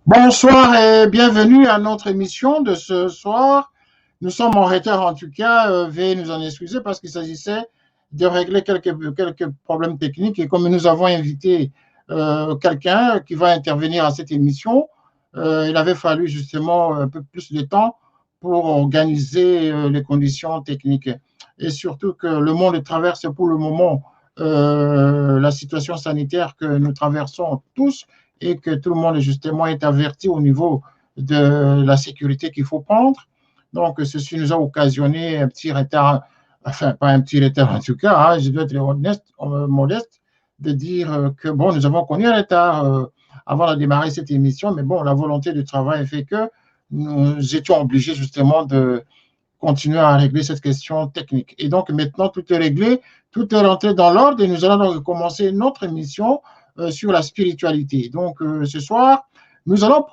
Bonsoir et bienvenue à notre émission de ce soir. Nous sommes en retard en tout cas, veuillez nous en excuser parce qu'il s'agissait de régler quelques problèmes techniques et comme nous avons invité quelqu'un qui va intervenir à cette émission, il avait fallu justement un peu plus de temps pour organiser les conditions techniques et surtout que le monde traverse pour le moment la situation sanitaire que nous traversons tous et que tout le monde justement est averti au niveau de la sécurité qu'il faut prendre. Donc, ceci nous a occasionné un petit retard, enfin, pas un petit retard en tout cas, hein, je dois être modeste de dire que, bon, nous avons connu un retard avant de démarrer cette émission, mais bon, la volonté du travail fait que nous étions obligés justement de continuer à régler cette question technique. Et donc, maintenant, tout est réglé, tout est rentré dans l'ordre et nous allons donc commencer notre émission sur la spiritualité. Donc, ce soir, nous allons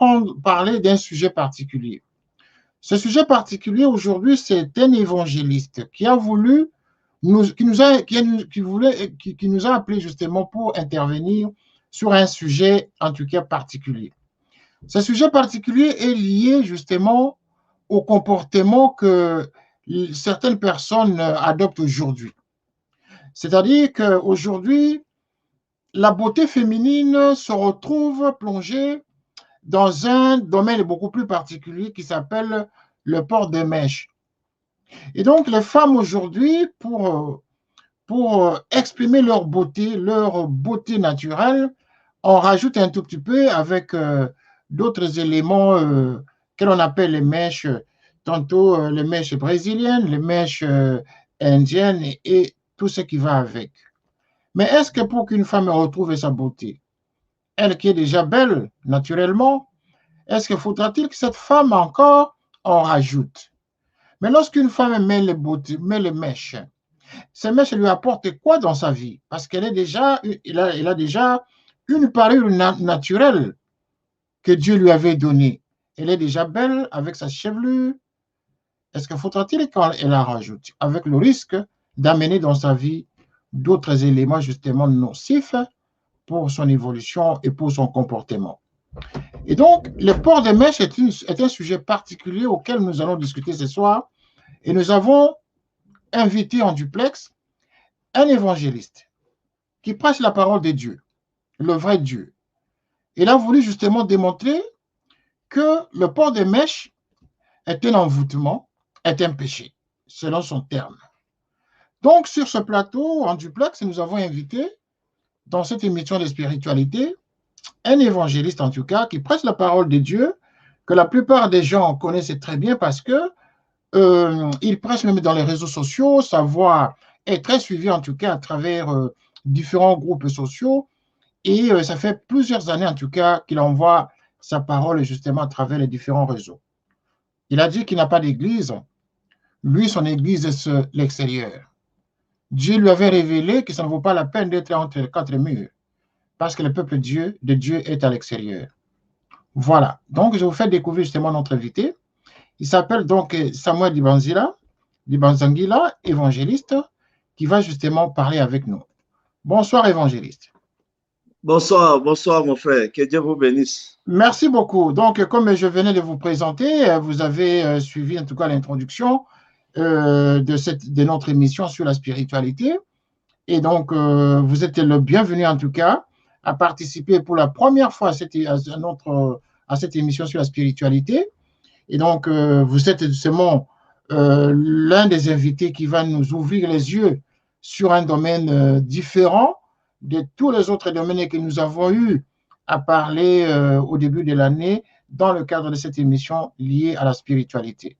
parler d'un sujet particulier. Ce sujet particulier aujourd'hui, c'est un évangéliste qui a voulu, qui nous a appelé justement pour intervenir sur un sujet en tout cas particulier. Ce sujet particulier est lié justement au comportement que certaines personnes adoptent aujourd'hui. C'est-à-dire qu'aujourd'hui, la beauté féminine se retrouve plongée dans un domaine beaucoup plus particulier qui s'appelle le port des mèches. Et donc, les femmes aujourd'hui, pour exprimer leur beauté naturelle, on rajoute un tout petit peu avec d'autres éléments que l'on appelle les mèches, tantôt les mèches brésiliennes, les mèches indiennes et tout ce qui va avec. Mais est-ce que pour qu'une femme retrouve sa beauté, elle qui est déjà belle naturellement, est-ce qu'il faudra-t-il que cette femme encore en rajoute? Mais lorsqu'une femme met les mèches, ces mèches lui apportent quoi dans sa vie? Parce qu'elle est déjà, elle a déjà une parure naturelle que Dieu lui avait donnée. Elle est déjà belle avec sa chevelure. Est-ce qu'il faudra-t-il qu'elle la rajoute? Avec le risque d'amener dans sa vie d'autres éléments justement nocifs pour son évolution et pour son comportement. Et donc, le port des mèches est un sujet particulier auquel nous allons discuter ce soir. Et nous avons invité en duplex un évangéliste qui prêche la parole de Dieu, le vrai Dieu. Il a voulu justement démontrer que le port des mèches est un envoûtement, est un péché, selon son terme. Donc, sur ce plateau, en duplex, nous avons invité, dans cette émission de spiritualité, un évangéliste en tout cas, qui prêche la parole de Dieu, que la plupart des gens connaissent très bien parce que il prêche même dans les réseaux sociaux, sa voix est très suivie en tout cas à travers différents groupes sociaux et ça fait plusieurs années en tout cas qu'il envoie sa parole justement à travers les différents réseaux. Il a dit qu'il n'a pas d'église, lui son église c'est l'extérieur. Dieu lui avait révélé que ça ne vaut pas la peine d'être entre quatre murs parce que le peuple de Dieu est à l'extérieur. Voilà, donc je vous fais découvrir justement notre invité. Il s'appelle donc Samuel Dibanzangila, évangéliste, qui va justement parler avec nous. Bonsoir, évangéliste. Bonsoir, bonsoir mon frère, que Dieu vous bénisse. Merci beaucoup. Donc, comme je venais de vous présenter, vous avez suivi en tout cas l'introduction de notre émission sur la spiritualité. Et donc, vous êtes le bienvenu en tout cas à participer pour la première fois à cette émission sur la spiritualité. Et donc, vous êtes justement l'un des invités qui va nous ouvrir les yeux sur un domaine différent de tous les autres domaines que nous avons eu à parler au début de l'année dans le cadre de cette émission liée à la spiritualité.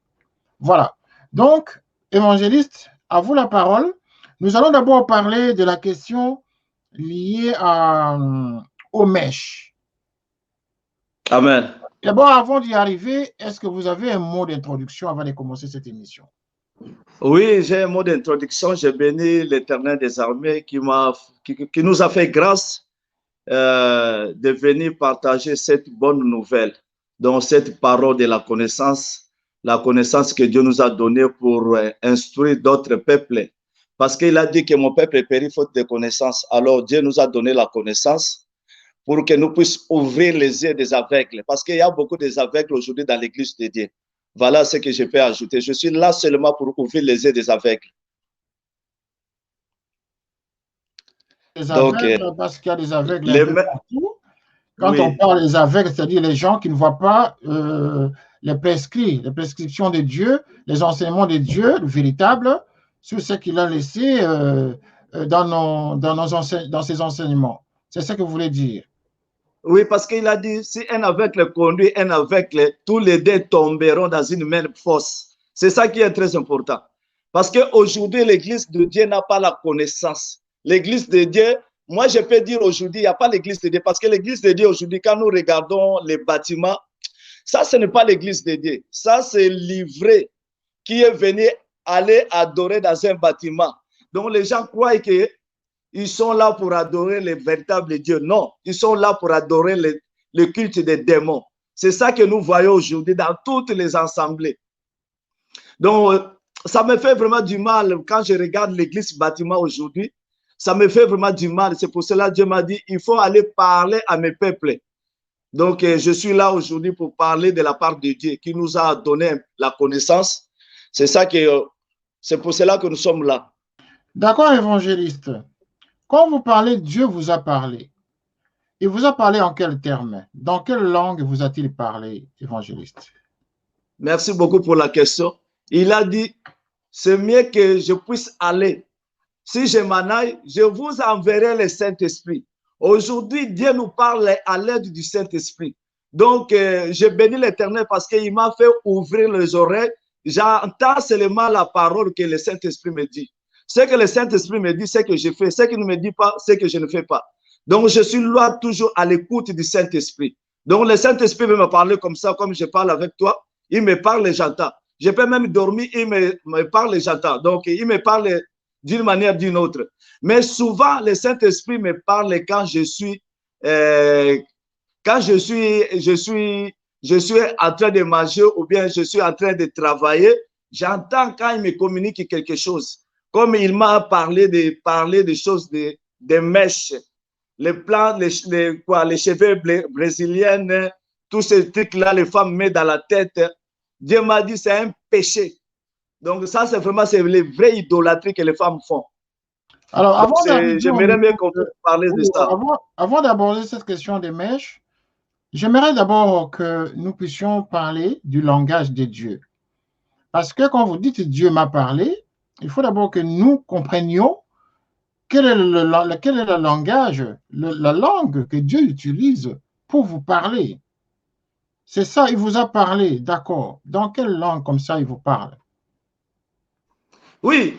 Voilà. Donc, évangéliste, à vous la parole. Nous allons d'abord parler de la question liée aux mèches. Amen. D'abord, avant d'y arriver, est-ce que vous avez un mot d'introduction avant de commencer cette émission? Oui, j'ai un mot d'introduction. Je bénis l'Éternel des armées qui nous a fait grâce de venir partager cette bonne nouvelle, donc cette parole de la connaissance que Dieu nous a donnée pour instruire d'autres peuples. Parce qu'il a dit que mon peuple périt faute de connaissance. Alors Dieu nous a donné la connaissance pour que nous puissions ouvrir les yeux des aveugles. Parce qu'il y a beaucoup des aveugles aujourd'hui dans l'église de Dieu. Voilà ce que je peux ajouter. Je suis là seulement pour ouvrir les yeux des aveugles. Les Donc, aveugles, parce qu'il y a des aveugles un peu partout. Quand on oui. parle des aveugles, c'est-à-dire les gens qui ne voient pas les prescriptions de Dieu, les enseignements de Dieu, le véritable, sur ce qu'il a laissé dans ses enseignements. C'est ce que vous voulez dire. Oui, parce qu'il a dit, si un aveugle conduit un aveugle, tous les deux tomberont dans une même fosse. C'est ça qui est très important. Parce qu'aujourd'hui, l'église de Dieu n'a pas la connaissance. L'église de Dieu, moi je peux dire aujourd'hui, il n'y a pas l'église de Dieu. Parce que l'église de Dieu aujourd'hui, quand nous regardons les bâtiments, ça ce n'est pas l'église de Dieu. Ça c'est l'ivraie qui est venu aller adorer dans un bâtiment. Donc les gens croient que ils sont là pour adorer le véritable Dieu. Non, ils sont là pour adorer le culte des démons. C'est ça que nous voyons aujourd'hui dans toutes les assemblées. Donc, ça me fait vraiment du mal quand je regarde l'église bâtiment aujourd'hui. Ça me fait vraiment du mal. C'est pour cela que Dieu m'a dit, il faut aller parler à mes peuples. Donc, je suis là aujourd'hui pour parler de la part de Dieu qui nous a donné la connaissance. C'est pour cela que nous sommes là. D'accord, évangéliste. Quand vous parlez, Dieu vous a parlé. Il vous a parlé en quels termes? Dans quelle langue vous a-t-il parlé, évangéliste? Merci beaucoup pour la question. Il a dit, c'est mieux que je puisse aller. Si je m'en aille, je vous enverrai le Saint-Esprit. Aujourd'hui, Dieu nous parle à l'aide du Saint-Esprit. Donc, je bénis l'Éternel parce qu'il m'a fait ouvrir les oreilles. J'entends seulement la parole que le Saint-Esprit me dit. Ce que le Saint-Esprit me dit, c'est que je fais. Ce qu'il ne me dit pas, c'est que je ne fais pas. Donc, je suis là toujours à l'écoute du Saint-Esprit. Donc, le Saint-Esprit veut me parler comme ça, comme je parle avec toi. Il me parle et j'entends. Je peux même dormir, il me parle et j'entends. Donc, il me parle d'une manière ou d'une autre. Mais souvent, le Saint-Esprit me parle quand je suis en train de manger ou bien je suis en train de travailler. J'entends quand il me communique quelque chose. Comme il m'a parlé de choses, de mèches, les plans, les cheveux brésiliennes, tous ces trucs-là, les femmes mettent dans la tête. Dieu m'a dit c'est un péché. Donc ça, c'est vraiment les vraies idolâtries que les femmes font. Alors, avant d'arriver, j'aimerais bien qu'on puisse parler de ça. Avant d'aborder cette question des mèches, j'aimerais d'abord que nous puissions parler du langage de Dieu. Parce que quand vous dites Dieu m'a parlé, il faut d'abord que nous comprenions quel est le langage, la langue que Dieu utilise pour vous parler. C'est ça, il vous a parlé, d'accord. Dans quelle langue comme ça il vous parle? Oui,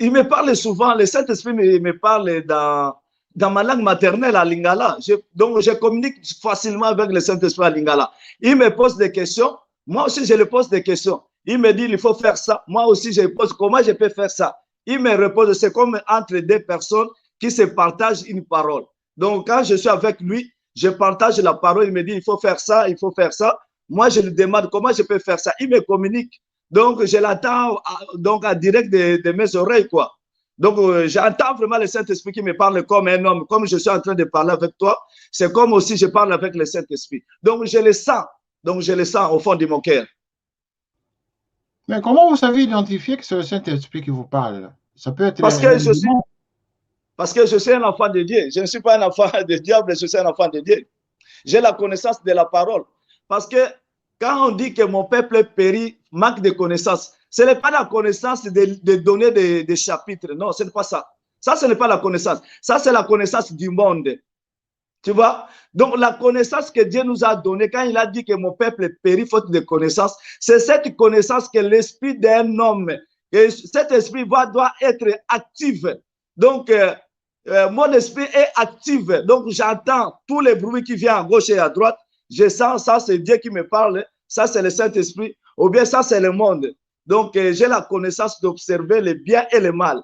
il me parle souvent, le Saint-Esprit me parle dans ma langue maternelle à Lingala. Donc, je communique facilement avec le Saint-Esprit à Lingala. Il me pose des questions, moi aussi je lui pose des questions. Il me dit, il faut faire ça. Moi aussi, je lui pose, comment je peux faire ça? Il me répond, c'est comme entre deux personnes qui se partagent une parole. Donc, quand je suis avec lui, je partage la parole, il me dit, il faut faire ça, il faut faire ça. Moi, je lui demande comment je peux faire ça. Il me communique. Donc, je l'attends donc à direct de mes oreilles, quoi. Donc, j'entends vraiment le Saint-Esprit qui me parle comme un homme, comme je suis en train de parler avec toi. C'est comme aussi je parle avec le Saint-Esprit. Donc, je le sens. Donc, je le sens au fond de mon cœur. Mais comment vous savez identifier que c'est le Saint-Esprit qui vous parle? Ça peut être parce que je suis un enfant de Dieu. Je ne suis pas un enfant de diable, je suis un enfant de Dieu. J'ai la connaissance de la parole. Parce que quand on dit que mon peuple périt, manque de connaissance, ce n'est pas la connaissance de donner des chapitres. Non, ce n'est pas ça. Ça, ce n'est pas la connaissance. Ça, c'est la connaissance du monde. Tu vois? Donc, la connaissance que Dieu nous a donnée, quand il a dit que mon peuple périt faute de connaissance, c'est cette connaissance que l'esprit d'un homme, et cet esprit doit être actif. Donc, mon esprit est actif. Donc, j'entends tous les bruits qui viennent à gauche et à droite. Je sens ça, c'est Dieu qui me parle. Ça, c'est le Saint-Esprit. Ou bien ça, c'est le monde. Donc, j'ai la connaissance d'observer le bien et le mal.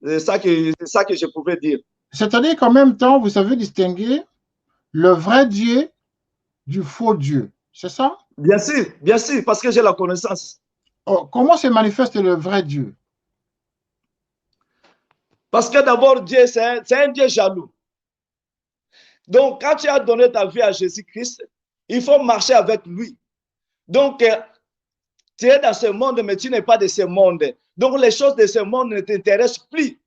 C'est ça que je pouvais dire. C'est-à-dire qu'en même temps, vous savez distinguer le vrai Dieu du faux Dieu. C'est ça? Bien sûr, parce que j'ai la connaissance. Oh, comment se manifeste le vrai Dieu? Parce que d'abord, Dieu, c'est un Dieu jaloux. Donc, quand tu as donné ta vie à Jésus-Christ, il faut marcher avec lui. Donc, tu es dans ce monde, mais tu n'es pas de ce monde. Donc, les choses de ce monde ne t'intéressent plus.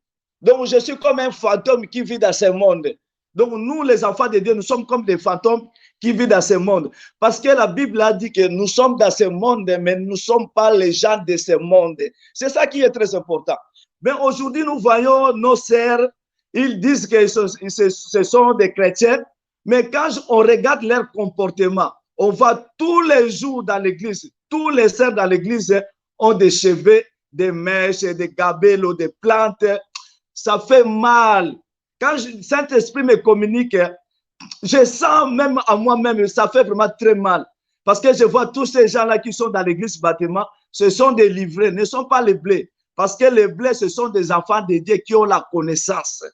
Donc, je suis comme un fantôme qui vit dans ce monde. Donc, nous, les enfants de Dieu, nous sommes comme des fantômes qui vivent dans ce monde. Parce que la Bible a dit que nous sommes dans ce monde, mais nous ne sommes pas les gens de ce monde. C'est ça qui est très important. Mais aujourd'hui, nous voyons nos sœurs, ils disent que ce sont des chrétiens, mais quand on regarde leur comportement, on voit tous les jours dans l'église, tous les sœurs dans l'église ont des cheveux, des mèches, des gabelles, des plantes. Ça fait mal. Quand le Saint-Esprit me communique, je sens même à moi-même, ça fait vraiment très mal. Parce que je vois tous ces gens-là qui sont dans l'église bâtiment, ce sont des livrés, ne sont pas les blés. Parce que les blés, ce sont des enfants de Dieu qui ont la connaissance.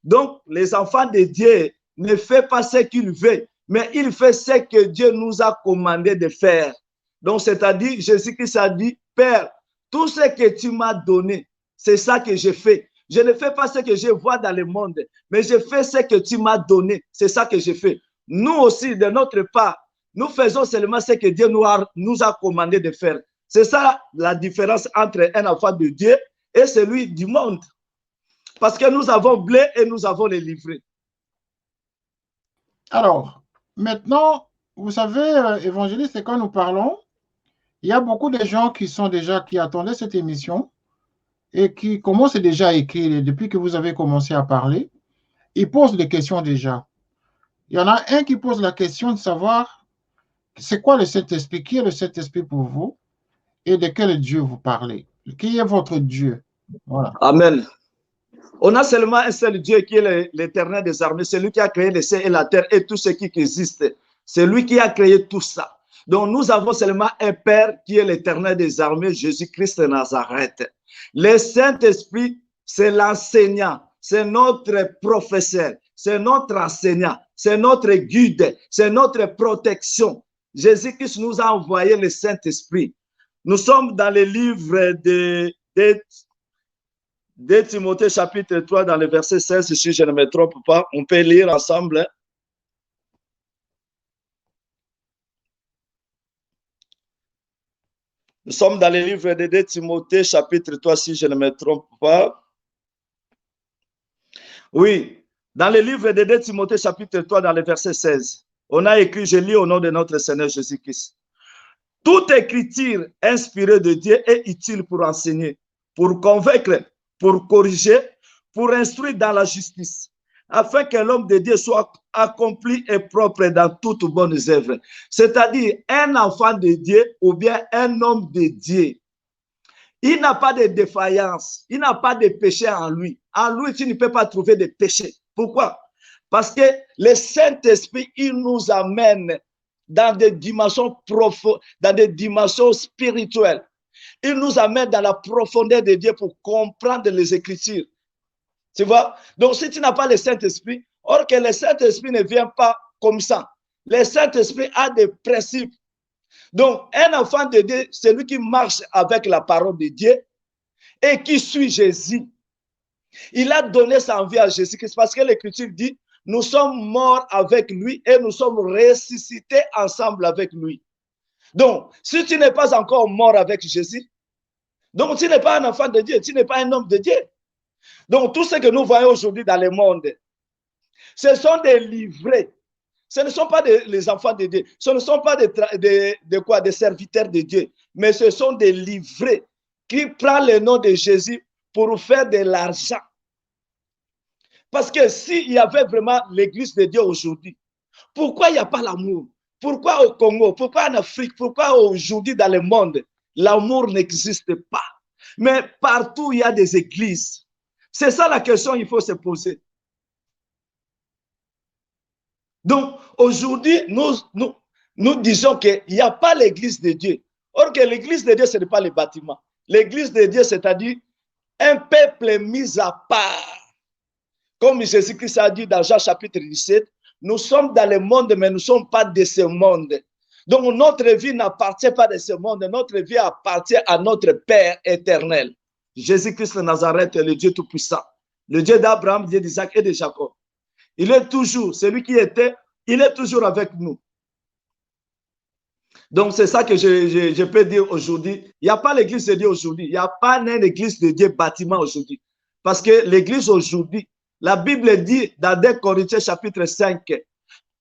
Donc, les enfants de Dieu ne font pas ce qu'ils veulent, mais ils font ce que Dieu nous a commandé de faire. Donc, c'est-à-dire, Jésus-Christ a dit, Père, tout ce que tu m'as donné, c'est ça que je fais. Je ne fais pas ce que je vois dans le monde, mais je fais ce que tu m'as donné. C'est ça que je fais. Nous aussi, de notre part, nous faisons seulement ce que Dieu nous a commandé de faire. C'est ça la différence entre un enfant de Dieu et celui du monde. Parce que nous avons blé et nous avons les livrés. Alors, maintenant, vous savez, évangéliste, quand nous parlons, il y a beaucoup de gens qui attendaient cette émission et qui commencent déjà à écrire depuis que vous avez commencé à parler. Ils posent des questions déjà. Il y en a un qui pose la question de savoir c'est quoi le Saint-Esprit, qui est le Saint-Esprit pour vous et de quel Dieu vous parlez. Qui est votre Dieu? Voilà. Amen. On a seulement un seul Dieu qui est l'Éternel des armées, celui qui a créé les cieux et la terre et tout ce qui existe. C'est lui qui a créé tout ça. Donc nous avons seulement un Père qui est l'Éternel des armées, Jésus-Christ de Nazareth. Le Saint-Esprit, c'est l'enseignant, c'est notre professeur, c'est notre enseignant, c'est notre guide, c'est notre protection. Jésus-Christ nous a envoyé le Saint-Esprit. Nous sommes dans le livre de 2 Timothée chapitre 3 dans le verset 16, si je ne me trompe pas, on peut lire ensemble. Nous sommes dans le livre de 2 Timothée chapitre 3, si je ne me trompe pas. Oui, dans le livre de 2 Timothée chapitre 3 dans le verset 16, on a écrit, je lis au nom de notre Seigneur Jésus-Christ. Toute écriture inspirée de Dieu est utile pour enseigner, pour convaincre, pour corriger, pour instruire dans la justice, afin que l'homme de Dieu soit accompli et propre dans toutes bonnes œuvres. C'est-à-dire, un enfant de Dieu ou bien un homme de Dieu, il n'a pas de défaillance, il n'a pas de péché en lui. En lui, tu ne peux pas trouver de péché. Pourquoi? Parce que le Saint-Esprit, il nous amène dans des dimensions profondes, dans des dimensions spirituelles. Il nous amène dans la profondeur de Dieu pour comprendre les Écritures. Tu vois? Donc, si tu n'as pas le Saint-Esprit, or que le Saint-Esprit ne vient pas comme ça. Le Saint-Esprit a des principes. Donc, un enfant de Dieu, c'est lui qui marche avec la parole de Dieu et qui suit Jésus. Il a donné sa vie à Jésus-Christ parce que l'Écriture dit, nous sommes morts avec lui et nous sommes ressuscités ensemble avec lui. Donc, si tu n'es pas encore mort avec Jésus, donc tu n'es pas un enfant de Dieu, tu n'es pas un homme de Dieu. Donc, tout ce que nous voyons aujourd'hui dans le monde, ce sont des livrés. Ce ne sont pas les enfants de Dieu, ce ne sont pas des serviteurs de Dieu, mais ce sont des livrés qui prennent le nom de Jésus pour faire de l'argent. Parce que s'il y avait vraiment l'église de Dieu aujourd'hui, pourquoi il n'y a pas l'amour? Pourquoi au Congo? Pourquoi en Afrique? Pourquoi aujourd'hui dans le monde, l'amour n'existe pas? Mais partout, il y a des églises. C'est ça la question qu'il faut se poser. Donc, aujourd'hui, nous disons qu'il n'y a pas l'église de Dieu. Or que l'église de Dieu, ce n'est pas le bâtiment. L'église de Dieu, c'est-à-dire un peuple mis à part. Comme Jésus-Christ a dit dans Jean chapitre 17, nous sommes dans le monde, mais nous ne sommes pas de ce monde. Donc, notre vie n'appartient pas de ce monde. Notre vie appartient à notre Père éternel. Jésus-Christ de Nazareth est le Dieu Tout-Puissant. Le Dieu d'Abraham, Dieu d'Isaac et de Jacob. Il est toujours, celui qui était, il est toujours avec nous. Donc, c'est ça que je peux dire aujourd'hui. Il n'y a pas l'église de Dieu aujourd'hui. Il n'y a pas une église de Dieu bâtiment aujourd'hui. Parce que l'église aujourd'hui, la Bible dit dans 2 Corinthiens chapitre 5,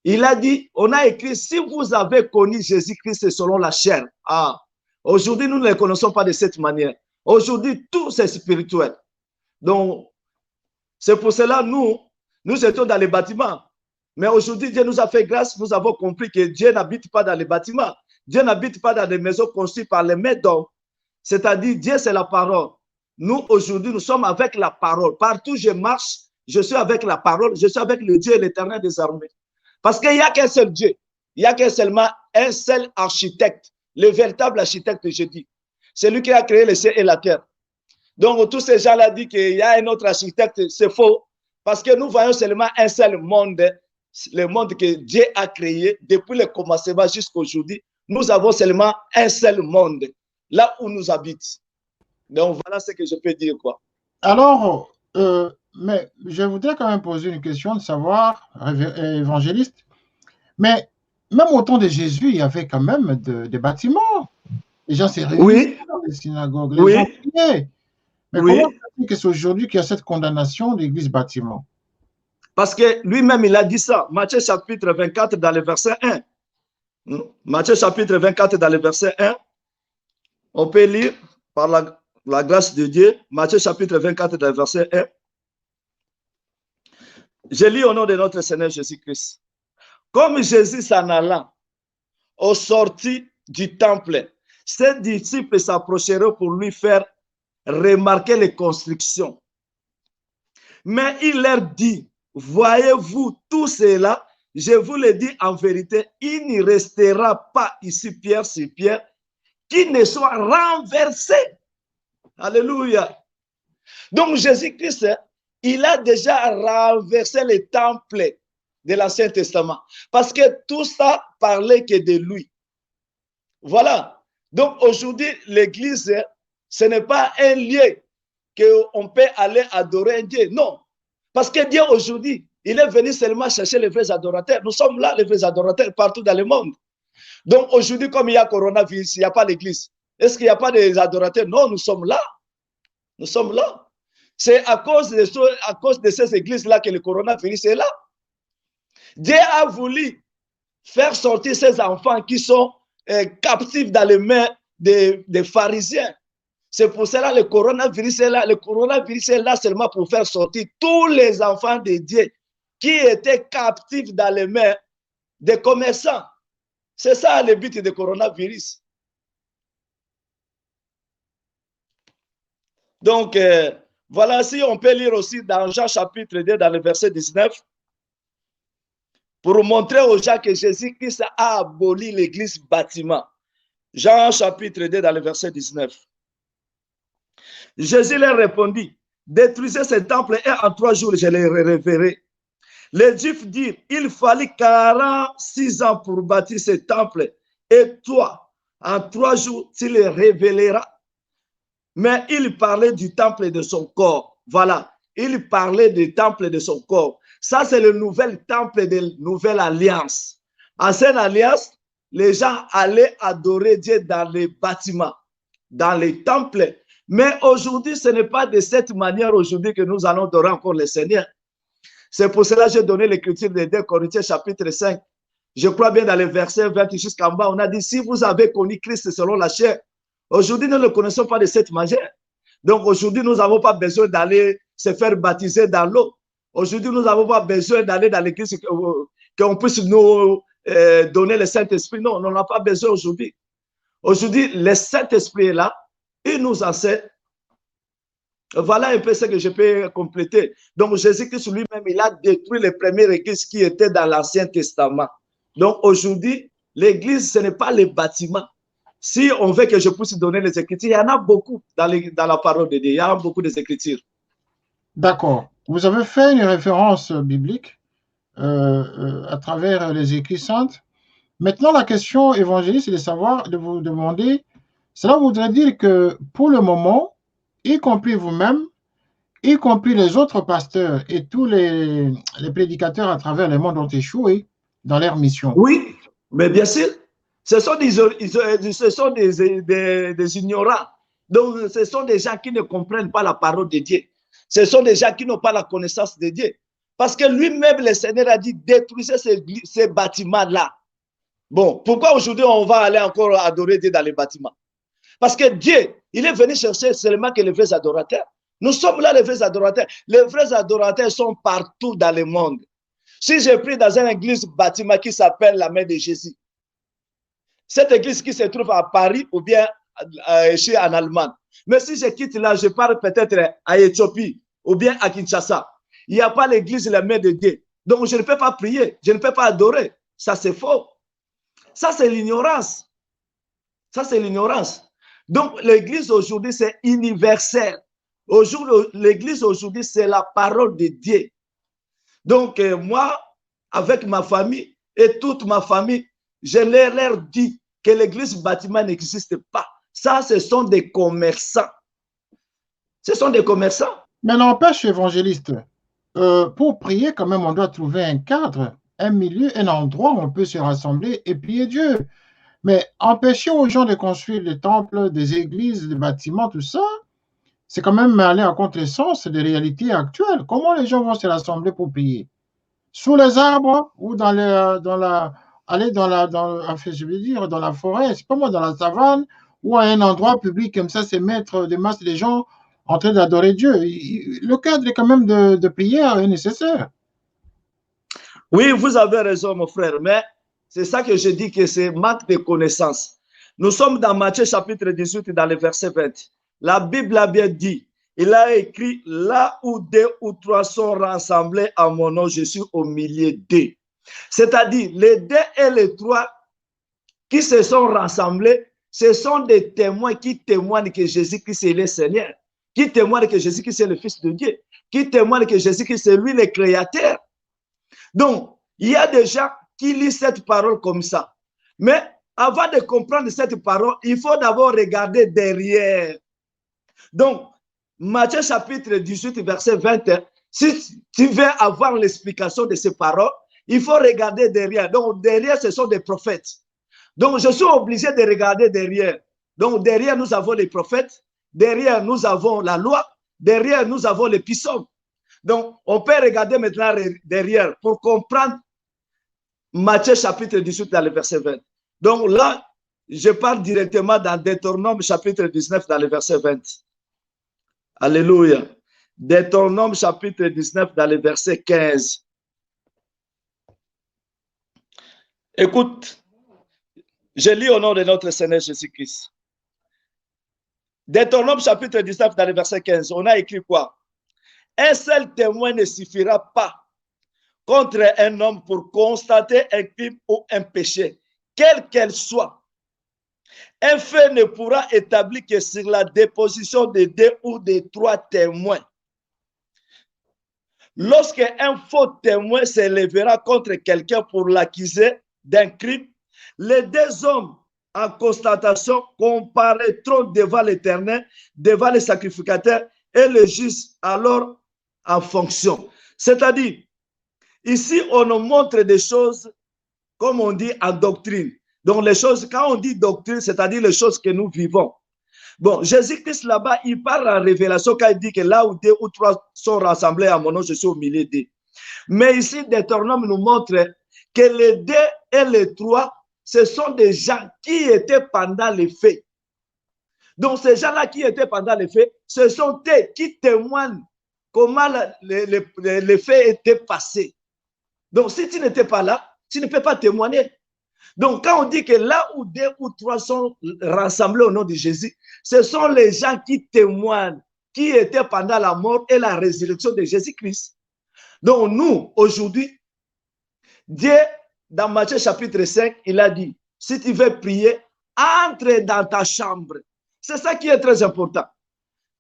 il a dit, on a écrit, si vous avez connu Jésus-Christ selon la chair. Ah, aujourd'hui, nous ne le connaissons pas de cette manière. Aujourd'hui, tout c'est spirituel. Donc, c'est pour cela, nous étions dans les bâtiments. Mais aujourd'hui, Dieu nous a fait grâce, nous avons compris que Dieu n'habite pas dans les bâtiments. Dieu n'habite pas dans des maisons construites par les mains d'hommes. C'est-à-dire, Dieu, c'est la parole. Nous, aujourd'hui, nous sommes avec la parole. Partout où je marche, je suis avec la parole, je suis avec le Dieu, l'Éternel des armées. Parce qu'il n'y a qu'un seul Dieu. Il n'y a qu'un seulement un seul architecte, le véritable architecte, je dis. C'est lui qui a créé le ciel et la terre. Donc, tous ces gens-là disent qu'il y a un autre architecte, c'est faux. Parce que nous voyons seulement un seul monde, le monde que Dieu a créé depuis le commencement jusqu'à aujourd'hui. Nous avons seulement un seul monde, là où nous habitons. Donc, voilà ce que je peux dire, quoi. Alors, mais je voudrais quand même poser une question de savoir, évangéliste, mais même au temps de Jésus, il y avait quand même des bâtiments. Les gens s'est réunis dans les synagogues, les gens priaient. Mais comment est-ce que c'est aujourd'hui qu'il y a cette condamnation de l'église bâtiment? Parce que lui-même, il a dit ça. Matthieu chapitre 24 dans le verset 1. Matthieu chapitre 24 dans le verset 1. On peut lire par la grâce de Dieu. Matthieu chapitre 24 dans le verset 1. Je lis au nom de notre Seigneur Jésus-Christ. Comme Jésus s'en allant au sorti du temple, ses disciples s'approcheront pour lui faire remarquer les constructions. Mais il leur dit, voyez-vous tout cela, je vous le dis en vérité, il n'y restera pas ici pierre sur pierre qui ne soit renversé. Alléluia. Donc Jésus-Christ, il a déjà renversé les temples de l'Ancien Testament. Parce que tout ça parlait que de lui. Voilà. Donc aujourd'hui, l'église, ce n'est pas un lieu qu'on peut aller adorer un Dieu. Non. Parce que Dieu aujourd'hui, il est venu seulement chercher les vrais adorateurs. Nous sommes là, les vrais adorateurs, partout dans le monde. Donc aujourd'hui, comme il y a coronavirus, il n'y a pas l'église. Est-ce qu'il n'y a pas des adorateurs? Non, nous sommes là. Nous sommes là. C'est à cause de ces églises-là que le coronavirus est là. Dieu a voulu faire sortir ces enfants qui sont captifs dans les mains des pharisiens. C'est pour cela que le coronavirus est là. Le coronavirus est là seulement pour faire sortir tous les enfants de Dieu qui étaient captifs dans les mains des commerçants. C'est ça le but du coronavirus. Donc, voilà, si on peut lire aussi dans Jean chapitre 2, dans le verset 19, pour montrer aux gens que Jésus-Christ a aboli l'église bâtiment. Jean chapitre 2, dans le verset 19. Jésus leur répondit, détruisez ce temple et en 3 jours je les reverrai. Les Juifs dirent, il fallait 46 ans pour bâtir ce temple et toi, en 3 jours, tu les révéleras. Mais il parlait du temple de son corps. Voilà, il parlait du temple de son corps. Ça, c'est le nouvel temple de la nouvelle alliance. Ancienne alliance, les gens allaient adorer Dieu dans les bâtiments, dans les temples. Mais aujourd'hui, ce n'est pas de cette manière aujourd'hui que nous allons adorer encore le Seigneur. C'est pour cela que j'ai donné l'écriture de 2 Corinthiens chapitre 5. Je crois bien dans les versets 20 jusqu'en bas, on a dit, si vous avez connu Christ selon la chair, aujourd'hui, nous ne le connaissons pas de cette manière. Donc, aujourd'hui, nous n'avons pas besoin d'aller se faire baptiser dans l'eau. Aujourd'hui, nous n'avons pas besoin d'aller dans l'église qu'on puisse nous donner le Saint-Esprit. Non, on n'en a pas besoin aujourd'hui. Aujourd'hui, le Saint-Esprit est là. Il nous enseigne. Voilà un peu ce que je peux compléter. Donc, Jésus-Christ lui-même, il a détruit les premières églises qui étaient dans l'Ancien Testament. Donc, aujourd'hui, l'église, ce n'est pas les bâtiments. Si on veut que je puisse donner les Écritures, il y en a beaucoup dans la parole de Dieu. Il y a beaucoup des Écritures. D'accord. Vous avez fait une référence biblique à travers les écrits saints. Maintenant, la question évangéliste, c'est de savoir, de vous demander, cela voudrait dire que pour le moment, y compris vous-même, y compris les autres pasteurs et tous les prédicateurs à travers le monde ont échoué dans leur mission. Oui, mais bien sûr, ce sont des ignorants. Donc, ce sont des gens qui ne comprennent pas la parole de Dieu. Ce sont des gens qui n'ont pas la connaissance de Dieu. Parce que lui-même, le Seigneur a dit, détruisez ces bâtiments-là. Bon, pourquoi aujourd'hui on va aller encore adorer Dieu dans les bâtiments? Parce que Dieu, il est venu chercher seulement que les vrais adorateurs. Nous sommes là, les vrais adorateurs. Les vrais adorateurs sont partout dans le monde. Si j'ai pris dans une église bâtiment qui s'appelle la Main de Jésus, cette église qui se trouve à Paris ou bien chez en Allemagne, mais si je quitte là, je pars peut-être à Éthiopie ou bien à Kinshasa, il n'y a pas l'église la Main de Dieu. Donc je ne peux pas prier, je ne peux pas adorer. Ça c'est faux. Ça c'est l'ignorance. Ça c'est l'ignorance. Donc l'église aujourd'hui c'est universel. L'église aujourd'hui c'est la parole de Dieu. Donc, moi, avec ma famille et toute ma famille, je leur dis que l'église bâtiment n'existe pas. Ça, ce sont des commerçants. Ce sont des commerçants. Mais n'empêche, évangéliste, pour prier, quand même, on doit trouver un cadre, un milieu, un endroit où on peut se rassembler et prier Dieu. Mais empêcher aux gens de construire des temples, des églises, des bâtiments, tout ça, c'est quand même aller à contre-sens des réalités actuelles. Comment les gens vont se rassembler pour prier? Sous les arbres ou aller enfin, je veux dire, dans la forêt, c'est pas moi, dans la savane ou à un endroit public comme ça, c'est mettre des masses de gens en train d'adorer Dieu. Le cadre est quand même de prière est nécessaire. Oui, vous avez raison, mon frère, mais c'est ça que je dis que c'est manque de connaissances. Nous sommes dans Matthieu chapitre 18, dans le verset 20. La Bible a bien dit, il a écrit, là où deux ou trois sont rassemblés à mon nom, je suis au milieu d'eux. C'est-à-dire, les deux et les trois qui se sont rassemblés, ce sont des témoins qui témoignent que Jésus-Christ est le Seigneur, qui témoignent que Jésus-Christ est le Fils de Dieu, qui témoignent que Jésus-Christ est lui le Créateur. Donc, il y a des gens qui lisent cette parole comme ça. Mais avant de comprendre cette parole, il faut d'abord regarder derrière. Donc, Matthieu chapitre 18, verset 20, si tu veux avoir l'explication de ces paroles, il faut regarder derrière. Donc, derrière, ce sont des prophètes. Donc, je suis obligé de regarder derrière. Donc, derrière, nous avons les prophètes. Derrière, nous avons la loi. Derrière, nous avons les psaumes. Donc, on peut regarder maintenant derrière pour comprendre Matthieu chapitre 18 dans le verset 20. Donc là, je parle directement dans Deutéronome chapitre 19 dans le verset 20. Alléluia. Deutéronome chapitre 19 dans le verset 15. Écoute, je lis au nom de notre Seigneur Jésus-Christ. Deutéronome chapitre 19 dans le verset 15, on a écrit quoi? Un seul témoin ne suffira pas contre un homme pour constater un crime ou un péché, quel qu'elle soit. Un fait ne pourra établir que sur la déposition de deux ou de trois témoins. Lorsque un faux témoin s'élèvera contre quelqu'un pour l'accuser d'un crime, les deux hommes en constatation comparaîtront devant l'Éternel, devant les sacrificateurs et le juge alors en fonction. C'est-à-dire, ici, on nous montre des choses, comme on dit, en doctrine. Donc, les choses, quand on dit doctrine, c'est-à-dire les choses que nous vivons. Bon, Jésus-Christ, là-bas, il parle en révélation quand il dit que là où deux ou trois sont rassemblés à mon nom, je suis au milieu d'eux. Mais ici, Deutéronome nous montre que les deux et les trois, ce sont des gens qui étaient pendant les faits. Donc, ces gens-là qui étaient pendant les faits, ce sont eux qui témoignent comment les faits étaient passés. Donc, si tu n'étais pas là, tu ne peux pas témoigner. Donc, quand on dit que là où deux ou trois sont rassemblés au nom de Jésus, ce sont les gens qui témoignent, qui étaient pendant la mort et la résurrection de Jésus-Christ. Donc, nous, aujourd'hui, Dieu, dans Matthieu chapitre 5, il a dit, si tu veux prier, entre dans ta chambre. C'est ça qui est très important.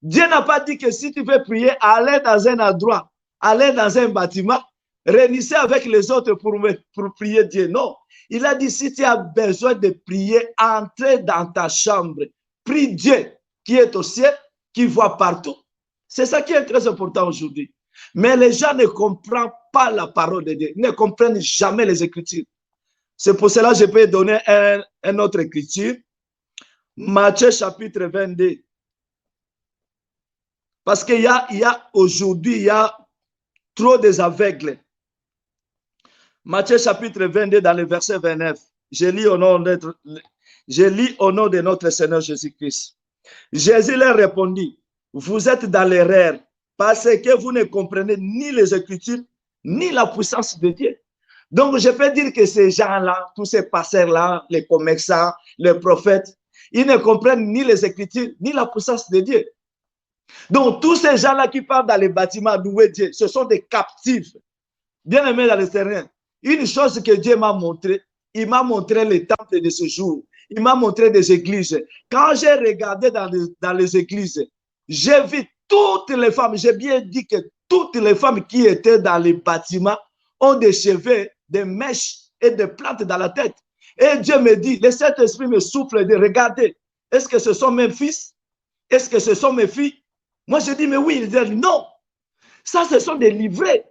Dieu n'a pas dit que si tu veux prier, allez dans un endroit, allez dans un bâtiment, réunissez avec les autres pour prier Dieu. Non. Il a dit, si tu as besoin de prier, entrez dans ta chambre. Prie Dieu qui est au ciel, qui voit partout. C'est ça qui est très important aujourd'hui. Mais les gens ne comprennent pas la parole de Dieu, ils ne comprennent jamais les Écritures. C'est pour cela que je peux donner une autre écriture. Matthieu chapitre 22. Parce qu'il y a aujourd'hui, il y a trop des aveugles. Matthieu chapitre 22 dans le verset 29. Je lis au nom de notre Seigneur Jésus-Christ. Jésus leur répondit, vous êtes dans l'erreur parce que vous ne comprenez ni les Écritures, ni la puissance de Dieu. Donc, je peux dire que ces gens-là, tous ces pasteurs-là, les commerçants, les prophètes, ils ne comprennent ni les Écritures, ni la puissance de Dieu. Donc, tous ces gens-là qui parlent dans les bâtiments louer Dieu, ce sont des captifs. Bien aimés dans le terrain, une chose que Dieu m'a montré, il m'a montré les temples de ce jour. Il m'a montré des églises. Quand j'ai regardé dans les églises, j'ai vu toutes les femmes, j'ai bien dit que toutes les femmes qui étaient dans les bâtiments ont des cheveux, des mèches et des plantes dans la tête. Et Dieu me dit, le Saint-Esprit me souffle de regarder, est-ce que ce sont mes fils? Est-ce que ce sont mes filles? Moi, je dis, mais oui. Il dit, non. Ça, ce sont des livrets.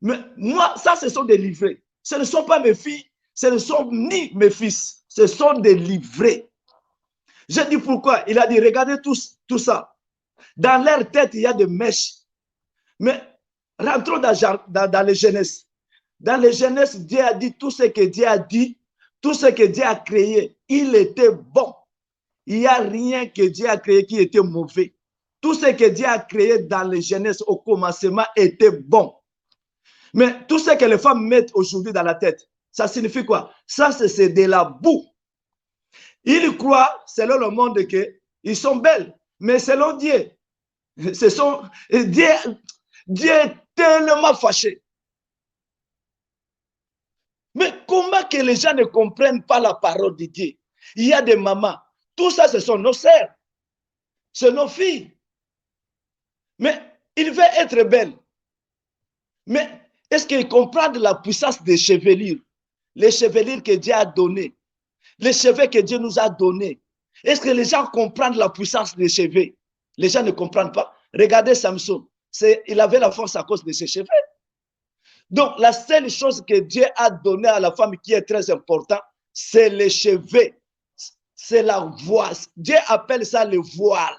Mais moi, ça, ce sont des livrets. Ce ne sont pas mes filles, ce ne sont ni mes fils. Ce sont des livrets. Je dis pourquoi. Il a dit, regardez tout ça. Dans leur tête, il y a des mèches. Mais rentrons dans les Genèse. Dans les Genèse, Dieu a dit tout ce que Dieu a dit, tout ce que Dieu a créé, il était bon. Il n'y a rien que Dieu a créé qui était mauvais. Tout ce que Dieu a créé dans les Genèse au commencement était bon. Mais tout ce que les femmes mettent aujourd'hui dans la tête, ça signifie quoi? Ça, c'est de la boue. Ils croient, selon le monde, qu'ils sont belles. Mais selon Dieu, Dieu est tellement fâché. Mais comment que les gens ne comprennent pas la parole de Dieu? Il y a des mamans. Tout ça, ce sont nos sœurs. C'est nos filles. Mais ils veulent être belles. Mais est-ce qu'ils comprennent la puissance des chevelures? Les chevelures que Dieu a données. Les cheveux que Dieu nous a donnés. Est-ce que les gens comprennent la puissance des cheveux? Les gens ne comprennent pas. Regardez Samson. Il avait la force à cause de ses cheveux. Donc, la seule chose que Dieu a donnée à la femme qui est très importante, c'est les cheveux. C'est la voile. Dieu appelle ça le voile.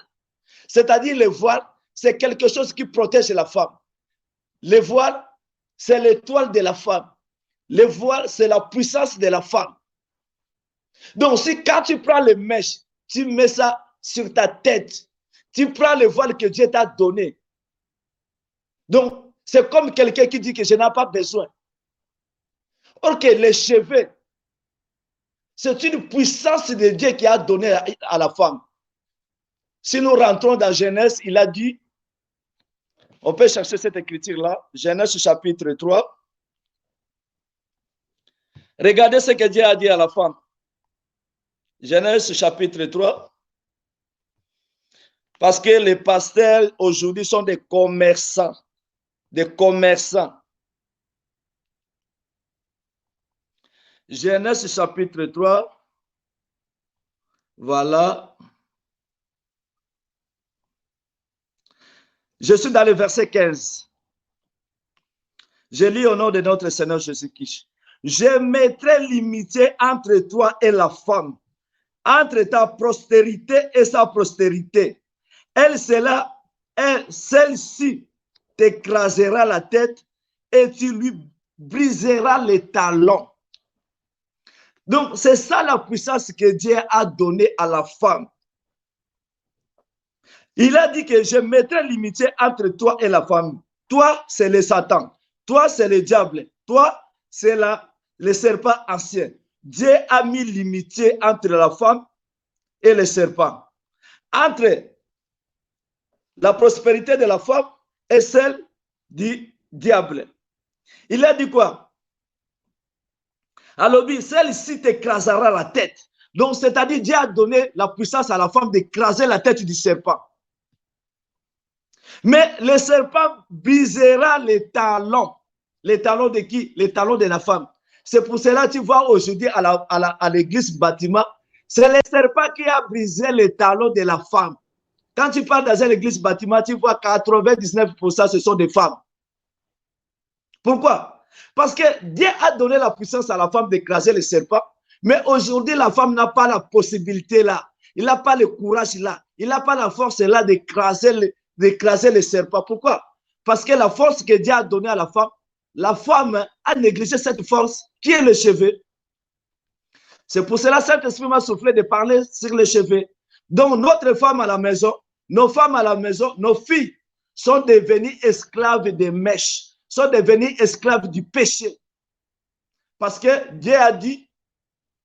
C'est-à-dire le voile, c'est quelque chose qui protège la femme. Le voile, c'est l'étoile de la femme. Le voile, c'est la puissance de la femme. Donc, si quand tu prends les mèches, tu mets ça sur ta tête, tu prends le voile que Dieu t'a donné. Donc, c'est comme quelqu'un qui dit que je n'ai pas besoin. Or que les cheveux, c'est une puissance de Dieu qui a donné à la femme. Si nous rentrons dans Genèse, il a dit, on peut chercher cette écriture-là, Genèse chapitre 3. Regardez ce que Dieu a dit à la femme. Genèse chapitre 3. Parce que les pasteurs aujourd'hui sont des commerçants. Des commerçants. Genèse chapitre 3. Voilà. Je suis dans le verset 15. Je lis au nom de notre Seigneur Jésus-Christ. Je mettrai l'imitié entre toi et la femme, entre ta postérité et sa postérité. Celle-ci t'écrasera la tête et tu lui briseras les talons. Donc, c'est ça la puissance que Dieu a donnée à la femme. Il a dit que je mettrai l'imitié entre toi et la femme. Toi, c'est le Satan. Toi, c'est le diable. Toi, c'est le serpent ancien. Dieu a mis l'imitié entre la femme et le serpent. Entre la prospérité de la femme et celle du diable. Il a dit quoi? Alors, celle-ci t'écrasera la tête. Donc, c'est-à-dire, Dieu a donné la puissance à la femme d'écraser la tête du serpent. Mais le serpent brisera les talons. Les talons de qui? Les talons de la femme. C'est pour cela que tu vois aujourd'hui à l'église bâtiment, c'est le serpent qui a brisé les talons de la femme. Quand tu pars dans une église bâtiment, tu vois 99% ce sont des femmes. Pourquoi? Parce que Dieu a donné la puissance à la femme d'écraser les serpents, mais aujourd'hui, la femme n'a pas la possibilité là. Il n'a pas le courage là. Il n'a pas la force là d'écraser les serpents. Pourquoi? Parce que la force que Dieu a donnée à la femme a négligé cette force qui est le cheveu. C'est pour cela que Saint-Esprit m'a soufflé de parler sur les cheveux. Donc, notre femme à la maison, nos femmes à la maison, nos filles sont devenues esclaves des mèches, sont devenues esclaves du péché. Parce que Dieu a dit,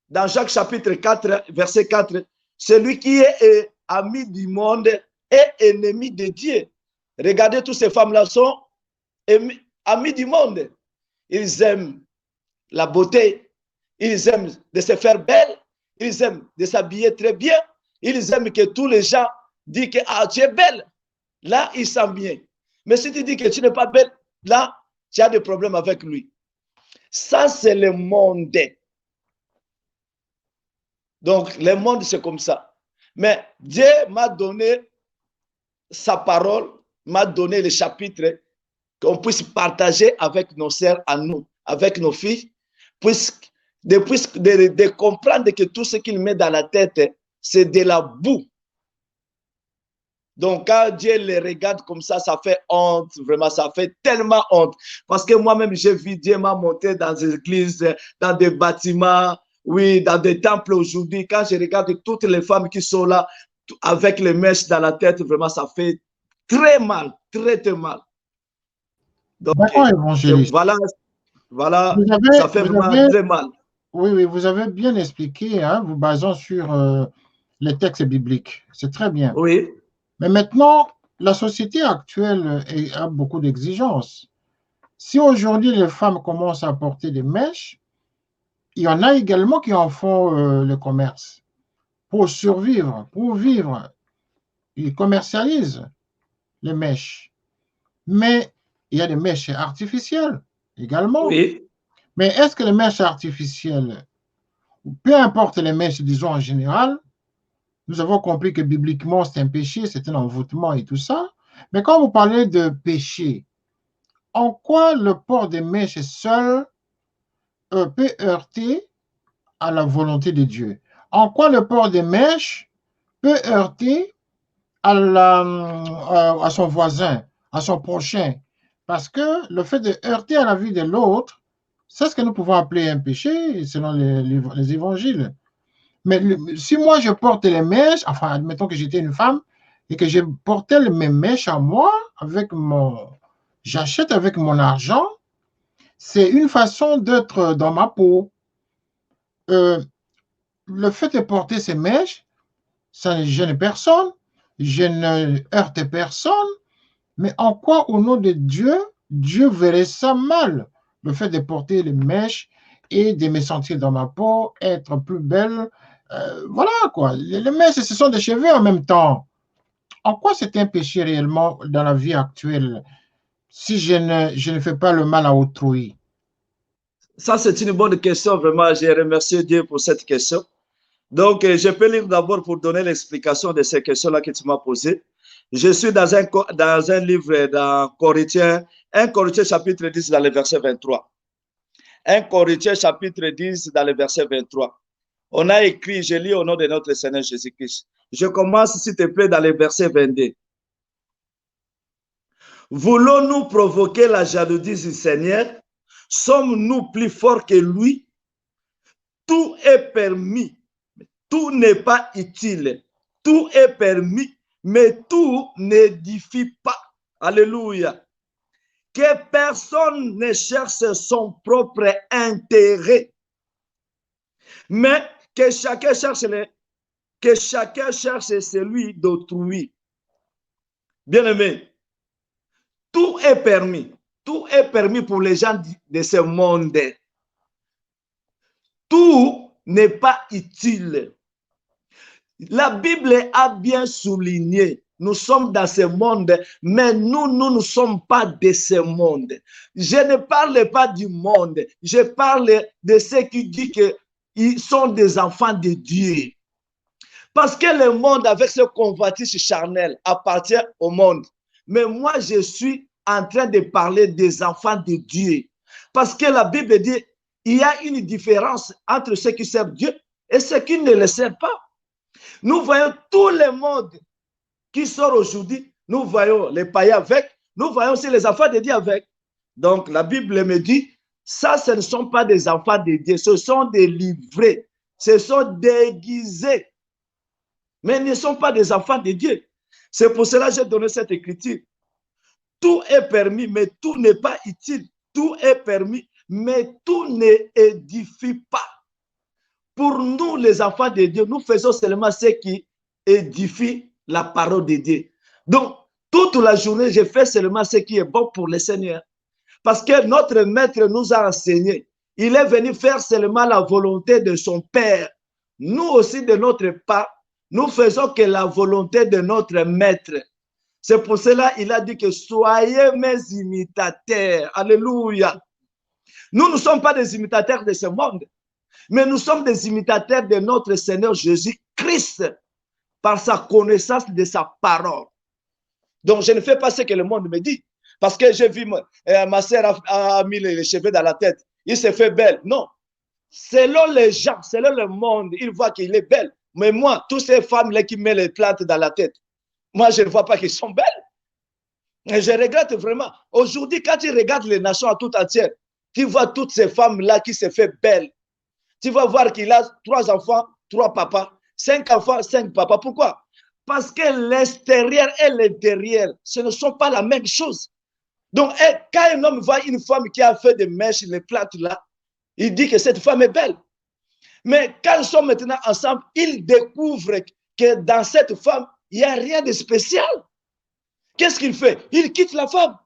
dans Jacques chapitre 4, verset 4, celui qui est ami du monde est ennemi de Dieu. Regardez, toutes ces femmes-là sont amis du monde. Ils aiment la beauté, ils aiment de se faire belle, ils aiment de s'habiller très bien, ils aiment que tous les gens disent que ah, tu es belle. Là, ils sentent bien. Mais si tu dis que tu n'es pas belle, là, tu as des problèmes avec lui. Ça, c'est le monde. Donc, le monde, c'est comme ça. Mais Dieu m'a donné sa parole, m'a donné le chapitre qu'on puisse partager avec nos sœurs à nous, avec nos filles, de comprendre que tout ce qu'il met dans la tête, c'est de la boue. Donc, quand Dieu les regarde comme ça fait honte, vraiment, ça fait tellement honte. Parce que moi-même, j'ai vu Dieu m'a monté dans des églises, dans des bâtiments, oui, dans des temples aujourd'hui. Quand je regarde toutes les femmes qui sont là, avec les mèches dans la tête, vraiment, ça fait très mal, très, très mal. Donc, voilà, ça fait vraiment très mal. Oui, oui, vous avez bien expliqué, hein, vous basant sur les textes bibliques. C'est très bien. Oui. Mais maintenant, la société actuelle a beaucoup d'exigences. Si aujourd'hui les femmes commencent à porter des mèches, il y en a également qui en font le commerce pour survivre, pour vivre. Ils commercialisent les mèches. Mais il y a des mèches artificielles également. Oui. Mais est-ce que les mèches artificielles, peu importe les mèches, disons en général, nous avons compris que bibliquement c'est un péché, c'est un envoûtement et tout ça. Mais quand vous parlez de péché, en quoi le port des mèches seul peut heurter à la volonté de Dieu? En quoi le port des mèches peut heurter à son voisin, à son prochain? Parce que le fait de heurter à la vie de l'autre, c'est ce que nous pouvons appeler un péché selon les évangiles. Mais si moi je porte les mèches, enfin admettons que j'étais une femme et que je portais mes mèches à moi, j'achète avec mon argent, c'est une façon d'être dans ma peau. Le fait de porter ces mèches, ça ne gêne personne, je ne heurte personne, mais en quoi au nom de Dieu, Dieu verrait ça mal, le fait de porter les mèches et de me sentir dans ma peau, être plus belle. Voilà quoi, les mèches, ce sont des cheveux en même temps. En quoi c'est un péché réellement dans la vie actuelle si je ne fais pas le mal à autrui? Ça, c'est une bonne question, vraiment. Je remercie Dieu pour cette question. Donc, je peux lire d'abord pour donner l'explication de ces questions-là que tu m'as posées. Je suis dans un livre dans Corinthiens, 1 Corinthiens chapitre 10 dans le verset 23. 1 Corinthiens chapitre 10 dans le verset 23. On a écrit, je lis au nom de notre Seigneur Jésus-Christ. Je commence, s'il te plaît, dans le verset 22. Voulons-nous provoquer la jalousie du Seigneur? Sommes-nous plus forts que lui? Tout est permis, tout n'est pas utile. Tout est permis, mais tout n'édifie pas. Alléluia. Que personne ne cherche son propre intérêt, mais que chacun cherche celui d'autrui. Bien-aimé, tout est permis. Tout est permis pour les gens de ce monde. Tout n'est pas utile. La Bible a bien souligné, nous sommes dans ce monde, mais nous ne sommes pas de ce monde. Je ne parle pas du monde, je parle de ceux qui disent qu'ils sont des enfants de Dieu. Parce que le monde, avec ce convoitise charnel, appartient au monde. Mais moi, je suis en train de parler des enfants de Dieu. Parce que la Bible dit, il y a une différence entre ceux qui servent Dieu et ceux qui ne le servent pas. Nous voyons tout le monde qui sort aujourd'hui. Nous voyons les païens avec. Nous voyons aussi les enfants de Dieu avec. Donc, la Bible me dit, ça, ce ne sont pas des enfants de Dieu. Ce sont des livrés. Ce sont déguisés. Mais ils ne sont pas des enfants de Dieu. C'est pour cela que j'ai donné cette écriture. Tout est permis, mais tout n'est pas utile. Tout est permis, mais tout ne édifie pas. Pour nous, les enfants de Dieu, nous faisons seulement ce qui édifie la parole de Dieu. Donc, toute la journée, je fais seulement ce qui est bon pour le Seigneur. Parce que notre maître nous a enseigné. Il est venu faire seulement la volonté de son Père. Nous aussi, de notre part, nous faisons que la volonté de notre maître. C'est pour cela qu'il a dit que soyez mes imitateurs. Alléluia. Nous ne sommes pas des imitateurs de ce monde, mais nous sommes des imitateurs de notre Seigneur Jésus-Christ par sa connaissance de sa parole. Donc, je ne fais pas ce que le monde me dit. Parce que j'ai vu ma sœur a mis les cheveux dans la tête. Il s'est fait belle. Non. Selon les gens, selon le monde, il voit qu'il est belle. Mais moi, toutes ces femmes-là qui mettent les plantes dans la tête, moi, je ne vois pas qu'elles sont belles. Et je regrette vraiment. Aujourd'hui, quand tu regardes les nations à tout entière, tu vois toutes ces femmes-là qui se font belles. Tu vas voir qu'il a 3 enfants, 3 papas, 5 enfants, 5 papas. Pourquoi? Parce que l'extérieur et l'intérieur, ce ne sont pas la même chose. Donc, quand un homme voit une femme qui a fait des mèches, les plantes là, il dit que cette femme est belle. Mais quand ils sont maintenant ensemble, il découvre que dans cette femme, il n'y a rien de spécial. Qu'est-ce qu'il fait? Il quitte la femme.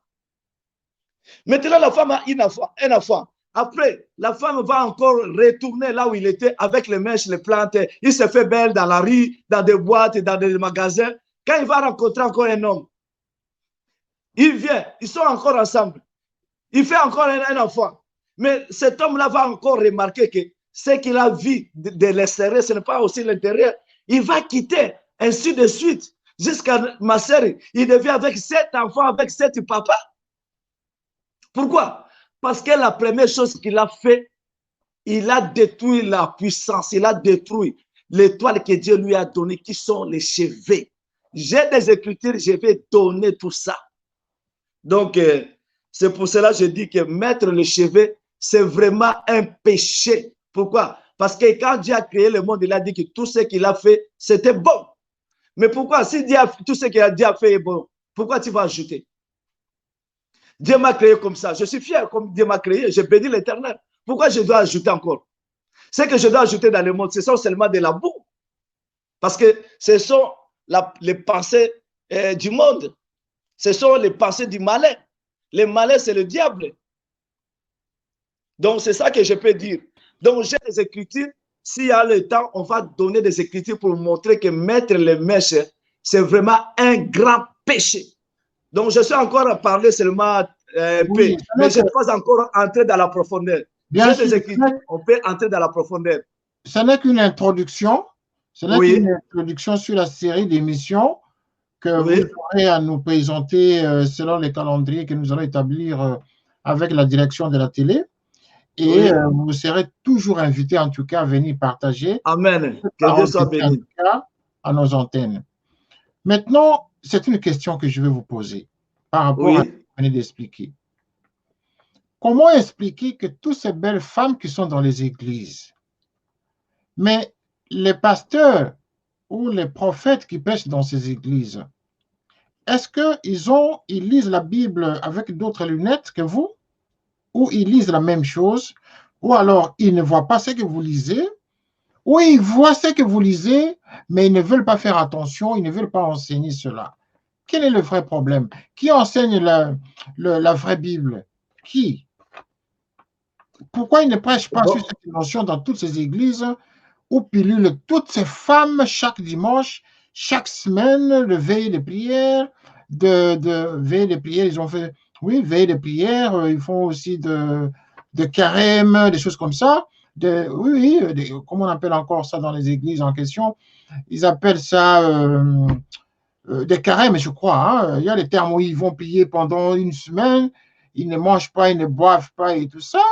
Maintenant, la femme a un enfant. Après, la femme va encore retourner là où il était avec les mèches, les plantes. Il se fait belle dans la rue, dans des boîtes, dans des magasins. Quand il va rencontrer encore un homme, il vient, ils sont encore ensemble. Il fait encore un enfant. Mais cet homme-là va encore remarquer que ce qu'il a vu de l'extérieur, ce n'est pas aussi l'intérieur. Il va quitter, ainsi de suite. Jusqu'à ma sœur, il devient avec 7 enfants, avec 7 papas. Pourquoi? Parce que la première chose qu'il a fait, il a détruit la puissance, il a détruit l'étoile que Dieu lui a donnée, qui sont les cheveux. J'ai des écritures, je vais donner tout ça. Donc, c'est pour cela que je dis que mettre les cheveux, c'est vraiment un péché. Pourquoi? Parce que quand Dieu a créé le monde, il a dit que tout ce qu'il a fait, c'était bon. Mais pourquoi? Si Dieu tout ce qu'il a fait est bon, pourquoi tu vas ajouter? Dieu m'a créé comme ça. Je suis fier comme Dieu m'a créé. Je bénis l'Éternel. Pourquoi je dois ajouter encore? Ce que je dois ajouter dans le monde, ce sont seulement de la boue. Parce que ce sont les pensées du monde. Ce sont les pensées du malin. Le malin, c'est le diable. Donc, c'est ça que je peux dire. Donc, j'ai des écritures. S'il y a le temps, on va donner des écritures pour montrer que mettre les mèches, c'est vraiment un grand péché. Donc, je suis encore à parler seulement un peu, mais je ne suis pas encore entré dans la profondeur. Bien sûr, des écritures, on peut entrer dans la profondeur. Ce n'est qu'une introduction. Ce n'est qu'une introduction sur la série d'émissions que vous aurez à nous présenter selon les calendriers que nous allons établir avec la direction de la télé. Et vous serez toujours invité, en tout cas, à venir partager. Amen. Que Dieu soit béni. À nos antennes. Maintenant, c'est une question que je vais vous poser par rapport à ce que vous venez d'expliquer. Comment expliquer que toutes ces belles femmes qui sont dans les églises, mais les pasteurs ou les prophètes qui prêchent dans ces églises, est-ce qu'ils lisent la Bible avec d'autres lunettes que vous? Ou ils lisent la même chose, ou alors ils ne voient pas ce que vous lisez, ou ils voient ce que vous lisez, mais ils ne veulent pas faire attention, ils ne veulent pas enseigner cela. Quel est le vrai problème? Qui enseigne la vraie Bible? Qui? Pourquoi ils ne prêchent pas sur cette notion dans toutes ces églises où pilulent toutes ces femmes chaque dimanche, chaque semaine, de veille de prière, de veille de prière, ils ont fait... Oui, veille de prière, ils font aussi de carême, des choses comme ça. oui, comment on appelle encore ça dans les églises en question? Ils appellent ça des carèmes, je crois. Hein. Il y a des termes où ils vont prier pendant une semaine, ils ne mangent pas, ils ne boivent pas et tout ça,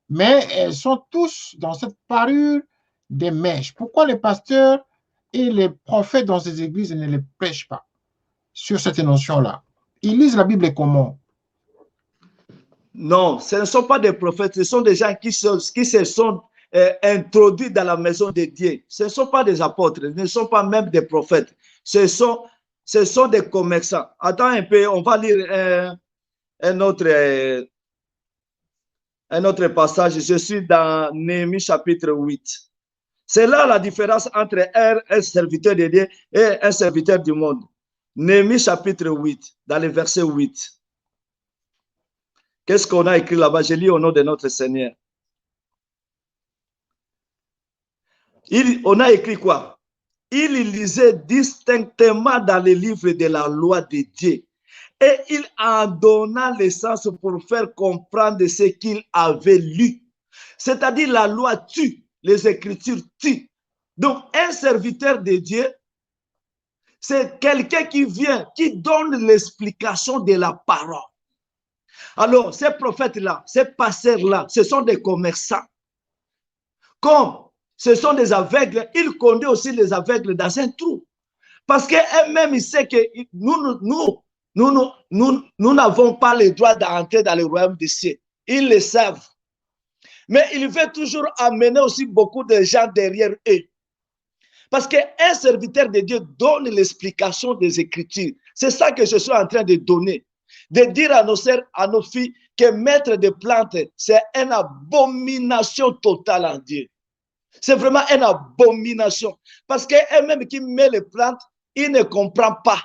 mais elles sont tous dans cette parure des mèches. Pourquoi les pasteurs et les prophètes dans ces églises ne les prêchent pas sur cette notion-là? Ils lisent la Bible comment? Non, ce ne sont pas des prophètes, ce sont des gens qui se sont introduits dans la maison de Dieu. Ce ne sont pas des apôtres, ce ne sont pas même des prophètes. Ce sont des commerçants. Attends un peu, on va lire un autre passage. Je suis dans Néhémie chapitre 8. C'est là la différence entre un serviteur de Dieu et un serviteur du monde. Néhémie chapitre 8, dans le verset 8. Qu'est-ce qu'on a écrit là-bas? Je lis au nom de notre Seigneur. On a écrit quoi? Il lisait distinctement dans les livres de la loi de Dieu et il en donna le sens pour faire comprendre ce qu'il avait lu. C'est-à-dire la loi tue, les Écritures tuent. Donc un serviteur de Dieu, c'est quelqu'un qui vient, qui donne l'explication de la parole. Alors, ces prophètes-là, ces pasteurs-là, ce sont des commerçants. Comme ce sont des aveugles, ils conduisent aussi les aveugles dans un trou. Parce qu'eux-mêmes, ils savent que nous n'avons pas le droit d'entrer dans le royaume des cieux. Ils le savent. Mais ils veulent toujours amener aussi beaucoup de gens derrière eux. Parce qu'un serviteur de Dieu donne l'explication des Écritures. C'est ça que je suis en train de donner. De dire à nos sœurs, à nos filles, que mettre des plantes, c'est une abomination totale en Dieu. C'est vraiment une abomination. Parce qu'elle-même qui met les plantes, il ne comprend pas.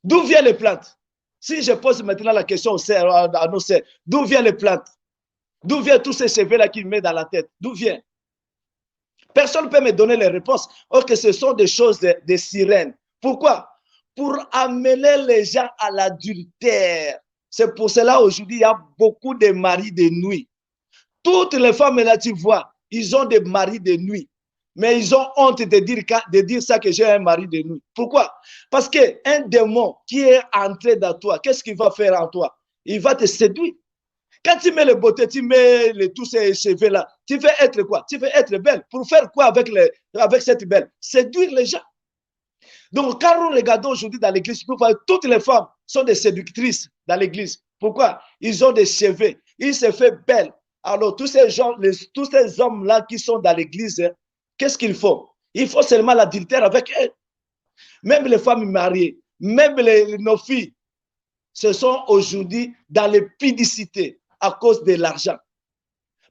D'où viennent les plantes? Si je pose maintenant la question à nos sœurs, d'où viennent les plantes? D'où viennent tous ces cheveux-là qu'il met dans la tête? D'où viennent? Personne ne peut me donner les réponses. Or que ce sont des choses de sirènes. Pourquoi? Pour amener les gens à l'adultère. C'est pour cela aujourd'hui, il y a beaucoup de maris de nuit. Toutes les femmes là, tu vois, ils ont des maris de nuit. Mais ils ont honte de dire ça que j'ai un mari de nuit. Pourquoi? Parce qu'un démon qui est entré dans toi, qu'est-ce qu'il va faire en toi? Il va te séduire. Quand tu mets le beauté, tu mets tous ces cheveux-là, tu veux être quoi? Tu veux être belle. Pour faire quoi avec cette belle? Séduire les gens. Donc, quand nous regardons aujourd'hui dans l'église, toutes les femmes sont des séductrices dans l'église. Pourquoi? Ils ont des cheveux, ils se font belles. Alors, tous ces hommes-là qui sont dans l'église, qu'est-ce qu'ils font? Il faut seulement l'adultère avec eux. Même les femmes mariées, même nos filles, ce sont aujourd'hui dans l'épidicité à cause de l'argent.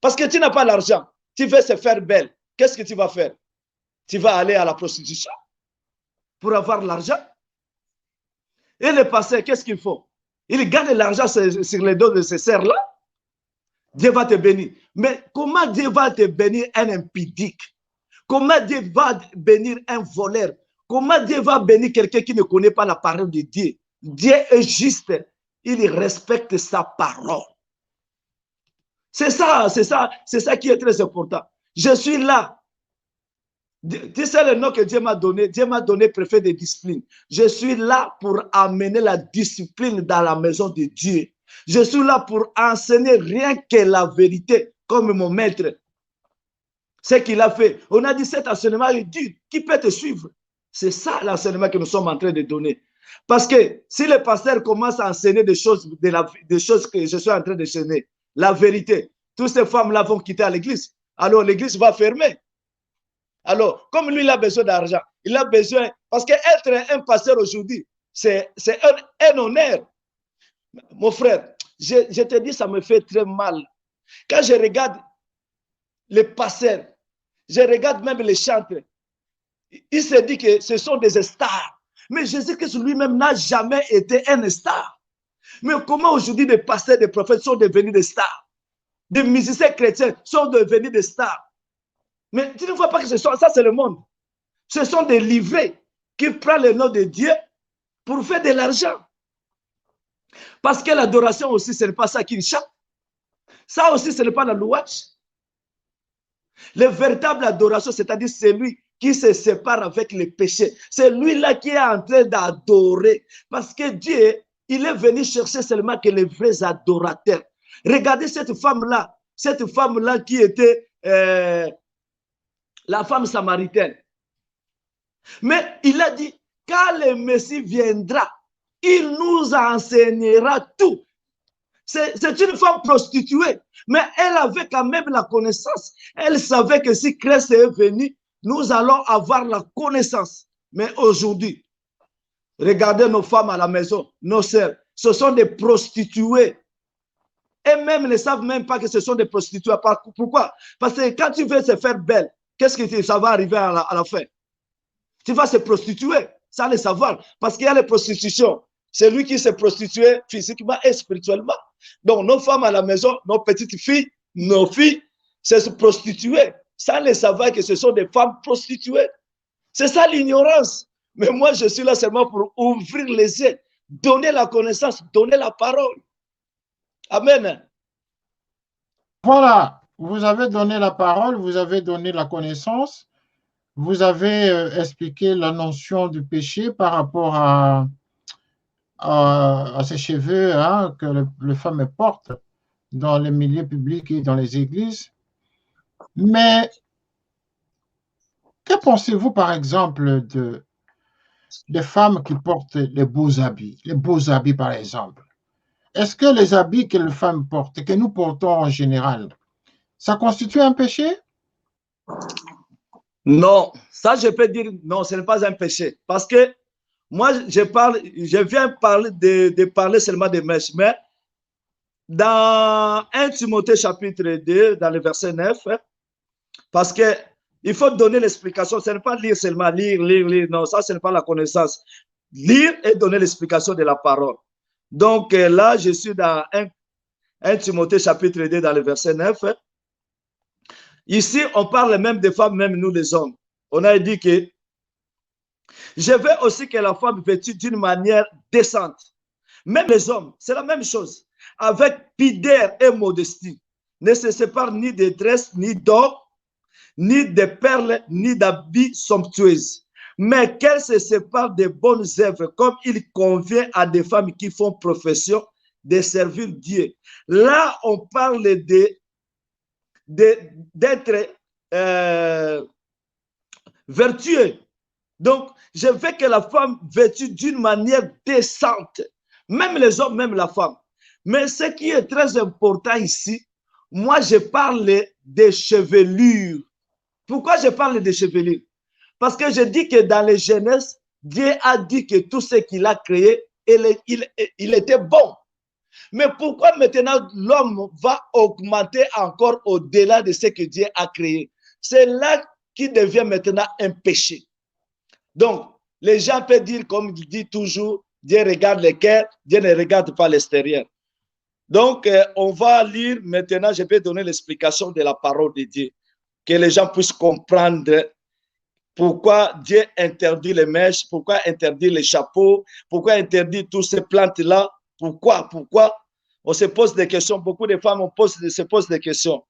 Parce que tu n'as pas l'argent, tu veux se faire belle. Qu'est-ce que tu vas faire? Tu vas aller à la prostitution pour avoir l'argent. Et les pasteurs, qu'est-ce qu'ils font? Ils gagnent l'argent sur les dos de ces sœurs-là. Dieu va te bénir. Mais comment Dieu va te bénir un impudique? Comment Dieu va bénir un voleur? Comment Dieu va bénir quelqu'un qui ne connaît pas la parole de Dieu? Dieu est juste. Il respecte sa parole. C'est ça qui est très important. Je suis là. Tu sais le nom que Dieu m'a donné? Dieu m'a donné préfet de discipline. Je suis là pour amener la discipline dans la maison de Dieu. Je suis là pour enseigner rien que la vérité, comme mon maître. Ce qu'il a fait. On a dit cet enseignement est dur. Qui peut te suivre? C'est ça l'enseignement que nous sommes en train de donner. Parce que si le pasteur commence à enseigner des choses que je suis en train d'enseigner, la vérité, toutes ces femmes-là vont quitter l'église. Alors l'église va fermer. Alors, comme lui, il a besoin d'argent, il a besoin, parce qu'être un pasteur aujourd'hui, c'est un honneur. Mon frère, je te dis, ça me fait très mal. Quand je regarde les pasteurs, je regarde même les chantres, il se dit que ce sont des stars. Mais Jésus-Christ lui-même n'a jamais été un star. Mais comment aujourd'hui des pasteurs, des prophètes sont devenus des stars? Des musiciens chrétiens sont devenus des stars. Mais tu ne vois pas que ça, c'est le monde. Ce sont des livrets qui prennent le nom de Dieu pour faire de l'argent. Parce que l'adoration aussi, ce n'est pas ça qu'ils chantent. Ça aussi, ce n'est pas la louange. Le véritable adoration, c'est-à-dire celui qui se sépare avec les péchés. C'est lui-là qui est en train d'adorer. Parce que Dieu, il est venu chercher seulement que les vrais adorateurs. Regardez cette femme-là qui était la femme samaritaine. Mais il a dit, quand le Messie viendra, il nous enseignera tout. C'est une femme prostituée, mais elle avait quand même la connaissance. Elle savait que si Christ est venu, nous allons avoir la connaissance. Mais aujourd'hui, regardez nos femmes à la maison, nos sœurs, ce sont des prostituées. Et même ne savent même pas que ce sont des prostituées. Pourquoi? Parce que quand tu veux se faire belle, qu'est-ce que ça va arriver à la fin? Tu vas se prostituer, sans le savoir, parce qu'il y a les prostitutions. C'est lui qui s'est prostitué physiquement et spirituellement. Donc, nos femmes à la maison, nos petites filles, nos filles, c'est se prostituer, sans le savoir que ce sont des femmes prostituées. C'est ça l'ignorance. Mais moi, je suis là seulement pour ouvrir les yeux, donner la connaissance, donner la parole. Amen. Voilà, vous avez donné la parole, vous avez donné la connaissance, vous avez expliqué la notion du péché par rapport à ces cheveux hein, que les femmes portent dans les milieux publics et dans les églises. Mais que pensez-vous, par exemple, des femmes qui portent les beaux habits, par exemple? Est-ce que les habits que les femmes portent, que nous portons en général, ça constitue un péché? Non, ça je peux dire non, ce n'est pas un péché. Parce que moi, je viens de parler seulement des mèches, mais dans 1 Timothée chapitre 2, dans le verset 9, parce que il faut donner l'explication, ce n'est pas lire seulement, lire, non, ça ce n'est pas la connaissance. Lire et donner l'explication de la parole. Donc là, je suis dans 1 Timothée chapitre 2, dans le verset 9. Ici, on parle même des femmes, même nous les hommes. On a dit que je veux aussi que la femme vêtue d'une manière décente. Même les hommes, c'est la même chose. Avec pudeur et modestie. Ne se sépare ni de tresses, ni d'or, ni de perles, ni d'habits somptueux. Mais qu'elle se sépare des bonnes œuvres, comme il convient à des femmes qui font profession de servir Dieu. Là, on parle d'être vertueux. Donc, je veux que la femme vêtue d'une manière décente, même les hommes, même la femme. Mais ce qui est très important ici, moi, je parle des chevelures. Pourquoi je parle des chevelures? Parce que je dis que dans les Genèse, Dieu a dit que tout ce qu'il a créé, il était bon. Mais pourquoi maintenant l'homme va augmenter encore au-delà de ce que Dieu a créé? C'est là qu'il devient maintenant un péché. Donc, les gens peuvent dire, comme il dit toujours, Dieu regarde le cœur, Dieu ne regarde pas l'extérieur. Donc, on va lire maintenant, je vais donner l'explication de la parole de Dieu, que les gens puissent comprendre pourquoi Dieu interdit les mèches, pourquoi interdit les chapeaux, pourquoi interdit toutes ces plantes-là, pourquoi on se pose des questions, beaucoup de femmes se posent des questions.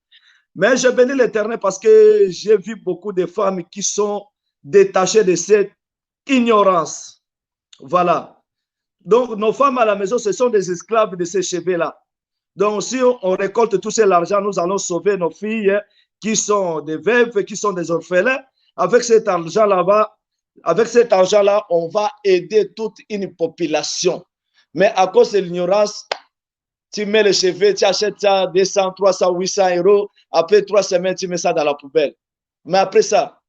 Mais je bénis l'Éternel parce que j'ai vu beaucoup de femmes qui sont détachées de cette ignorance. Voilà. Donc, nos femmes à la maison, ce sont des esclaves de ces cheveux-là. Donc, si on récolte tout cet argent, nous allons sauver nos filles qui sont des veuves, qui sont des orphelins. Avec cet argent-là, on va aider toute une population. Mais à cause de l'ignorance, tu mets les cheveux, tu achètes ça 200, 300, 800 euros. Après 3 semaines, tu mets ça dans la poubelle. Mais après ça,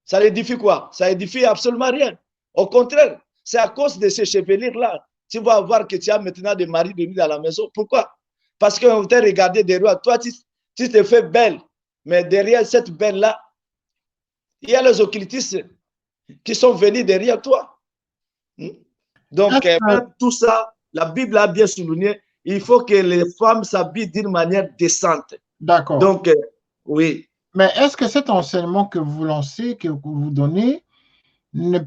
ça édifie quoi? Ça édifie absolument rien. Au contraire, c'est à cause de ces chevelures-là. Tu vas voir que tu as maintenant des maris de nuit dans la maison. Pourquoi? Parce qu'on t'a regardé derrière. Toi, tu te fais belle. Mais derrière cette belle-là, il y a les occultistes qui sont venus derrière toi. Donc, tout ça, la Bible a bien souligné, il faut que les femmes s'habillent d'une manière décente. D'accord. Donc, oui. Mais est-ce que cet enseignement que vous lancez, que vous donnez, ne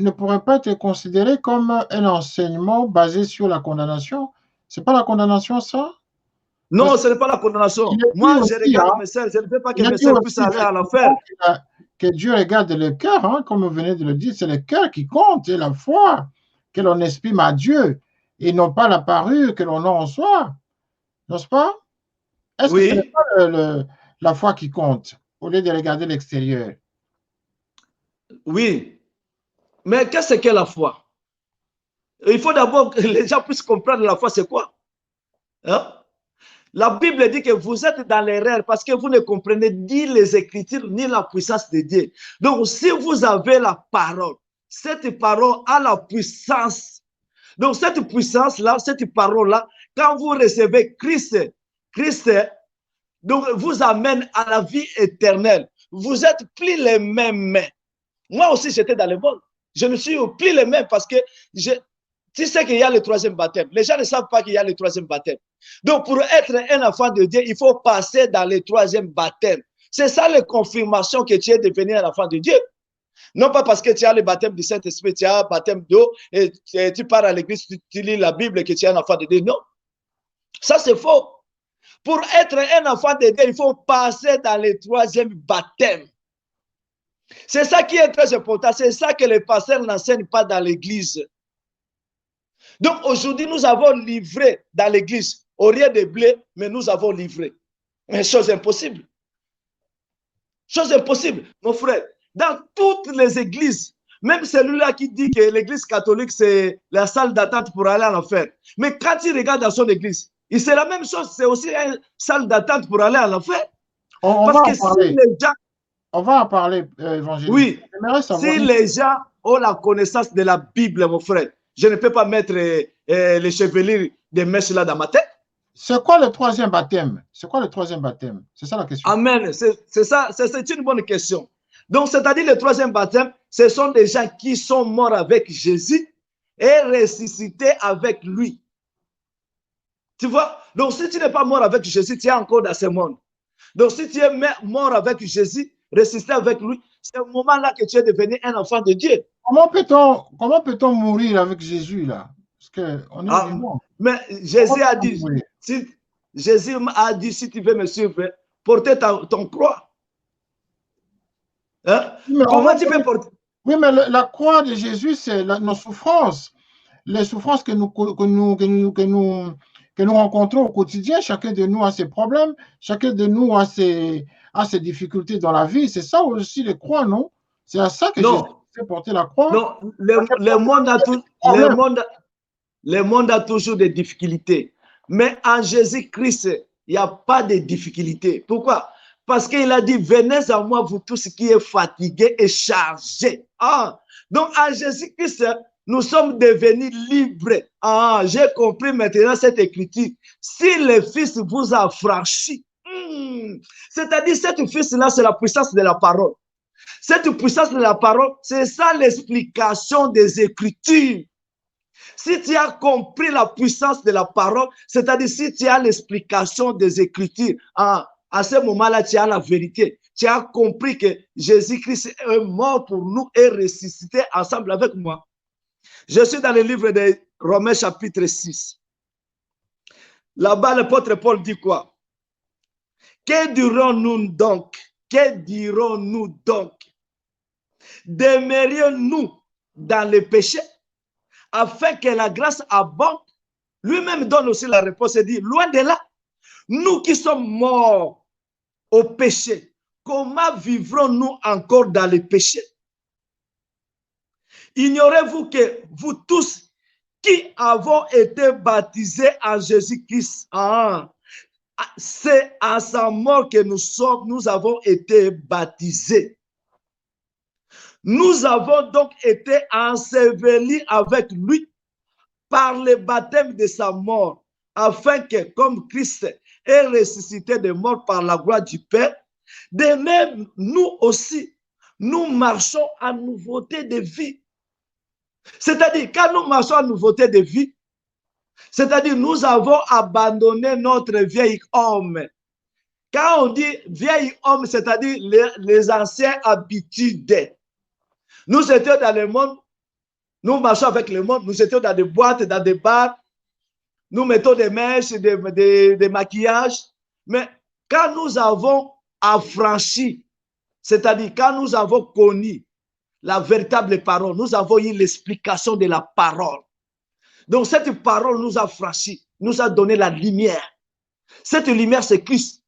pourrait pas être considéré comme un enseignement basé sur la condamnation? C'est pas la condamnation, ça? Non, ce n'est pas la condamnation. Moi, je regarde mes sœurs, je ne veux pas que mes sœurs puissent aller à l'enfer. Que Dieu regarde le cœur, hein, comme vous venez de le dire, c'est le cœur qui compte et la foi que l'on exprime à Dieu et non pas la parure que l'on a en soi, n'est-ce pas? Est-ce que ce n'est pas la foi qui compte au lieu de regarder l'extérieur? Oui, mais qu'est-ce qu'est la foi? Il faut d'abord que les gens puissent comprendre la foi, c'est quoi? Hein? La Bible dit que vous êtes dans l'erreur parce que vous ne comprenez ni les Écritures ni la puissance de Dieu. Donc, si vous avez la parole, cette parole a la puissance. Donc, cette puissance-là, cette parole-là, quand vous recevez Christ, donc, vous amène à la vie éternelle. Vous n'êtes plus les mêmes. Moi aussi, j'étais dans le monde. Je ne suis plus les mêmes parce que tu sais qu'il y a le troisième baptême. Les gens ne savent pas qu'il y a le troisième baptême. Donc, pour être un enfant de Dieu, il faut passer dans le troisième baptême. C'est ça la confirmation que tu es devenu un enfant de Dieu. Non pas parce que tu as le baptême du Saint-Esprit, tu as le baptême d'eau et tu pars à l'église, tu lis la Bible et que tu es un enfant de Dieu. Non, ça c'est faux. Pour être un enfant de Dieu, il faut passer dans le troisième baptême. C'est ça qui est très important. C'est ça que les pasteurs n'enseignent pas dans l'église. Donc aujourd'hui, nous avons livré dans l'église, au lieu de blé, mais nous avons livré. Mais chose impossible. Chose impossible, mon frère. Dans toutes les églises, même celui-là qui dit que l'église catholique, c'est la salle d'attente pour aller à l'enfer. Mais quand il regarde dans son église, c'est la même chose, c'est aussi une salle d'attente pour aller à l'enfer. Parce que si les gens... On va en parler, évangéliste. Oui, si les gens ont la connaissance de la Bible, mon frère, je ne peux pas mettre les chevelures des mèches là dans ma tête. C'est quoi le troisième baptême? C'est quoi le troisième baptême? C'est ça la question. Amen. C'est ça, c'est une bonne question. Donc, c'est-à-dire le troisième baptême, ce sont des gens qui sont morts avec Jésus et ressuscités avec lui. Tu vois? Donc, si tu n'es pas mort avec Jésus, tu es encore dans ce monde. Donc, si tu es mort avec Jésus, ressuscité avec lui, c'est au moment-là que tu es devenu un enfant de Dieu. Comment peut-on mourir avec Jésus là? Parce que on est vivant. Mais Jésus a dit, si tu veux me suivre, portez ton croix. Hein? Comment tu peux porter? Oui, mais la croix de Jésus, c'est nos souffrances. Les souffrances que nous rencontrons au quotidien. Chacun de nous a ses problèmes, chacun de nous a ses difficultés dans la vie. C'est ça aussi les croix, non? C'est à ça que Jésus fait porter la croix. Non, le monde a toujours des difficultés. Mais en Jésus-Christ, il n'y a pas de difficultés. Pourquoi? Parce qu'il a dit, venez à moi, vous tous qui êtes fatigués et chargés. Donc, en Jésus-Christ, nous sommes devenus libres. J'ai compris maintenant cette écriture. Si le Fils vous a franchi, c'est-à-dire cette Fils-là, c'est la puissance de la parole. Cette puissance de la parole, c'est ça l'explication des Écritures. Si tu as compris la puissance de la parole, c'est-à-dire si tu as l'explication des Écritures, à ce moment-là, tu as la vérité. Tu as compris que Jésus-Christ est mort pour nous et ressuscité ensemble avec moi. Je suis dans le livre de Romains chapitre 6. Là-bas, l'apôtre Paul dit quoi? Que dirons-nous donc? Que dirons-nous donc? Demeurions-nous dans le péché afin que la grâce abonde? Lui-même donne aussi la réponse et dit, loin de là, nous qui sommes morts au péché, comment vivrons-nous encore dans le péché? Ignorez-vous que vous tous qui avons été baptisés en Jésus-Christ, c'est à sa mort que nous avons été baptisés. Nous avons donc été ensevelis avec lui par le baptême de sa mort, afin que, comme Christ est ressuscité des morts par la gloire du Père, de même nous aussi, nous marchons en nouveauté de vie. C'est-à-dire, quand nous marchons en nouveauté de vie, c'est-à-dire nous avons abandonné notre vieil homme. Quand on dit vieil homme, c'est-à-dire les anciennes habitudes. Nous étions dans le monde, nous marchons avec le monde, nous étions dans des boîtes, dans des bars, nous mettons des mèches, des maquillages. Mais quand nous avons affranchi, c'est-à-dire quand nous avons connu la véritable parole, nous avons eu l'explication de la parole. Donc cette parole nous a franchis, nous a donné la lumière. Cette lumière, c'est Christ.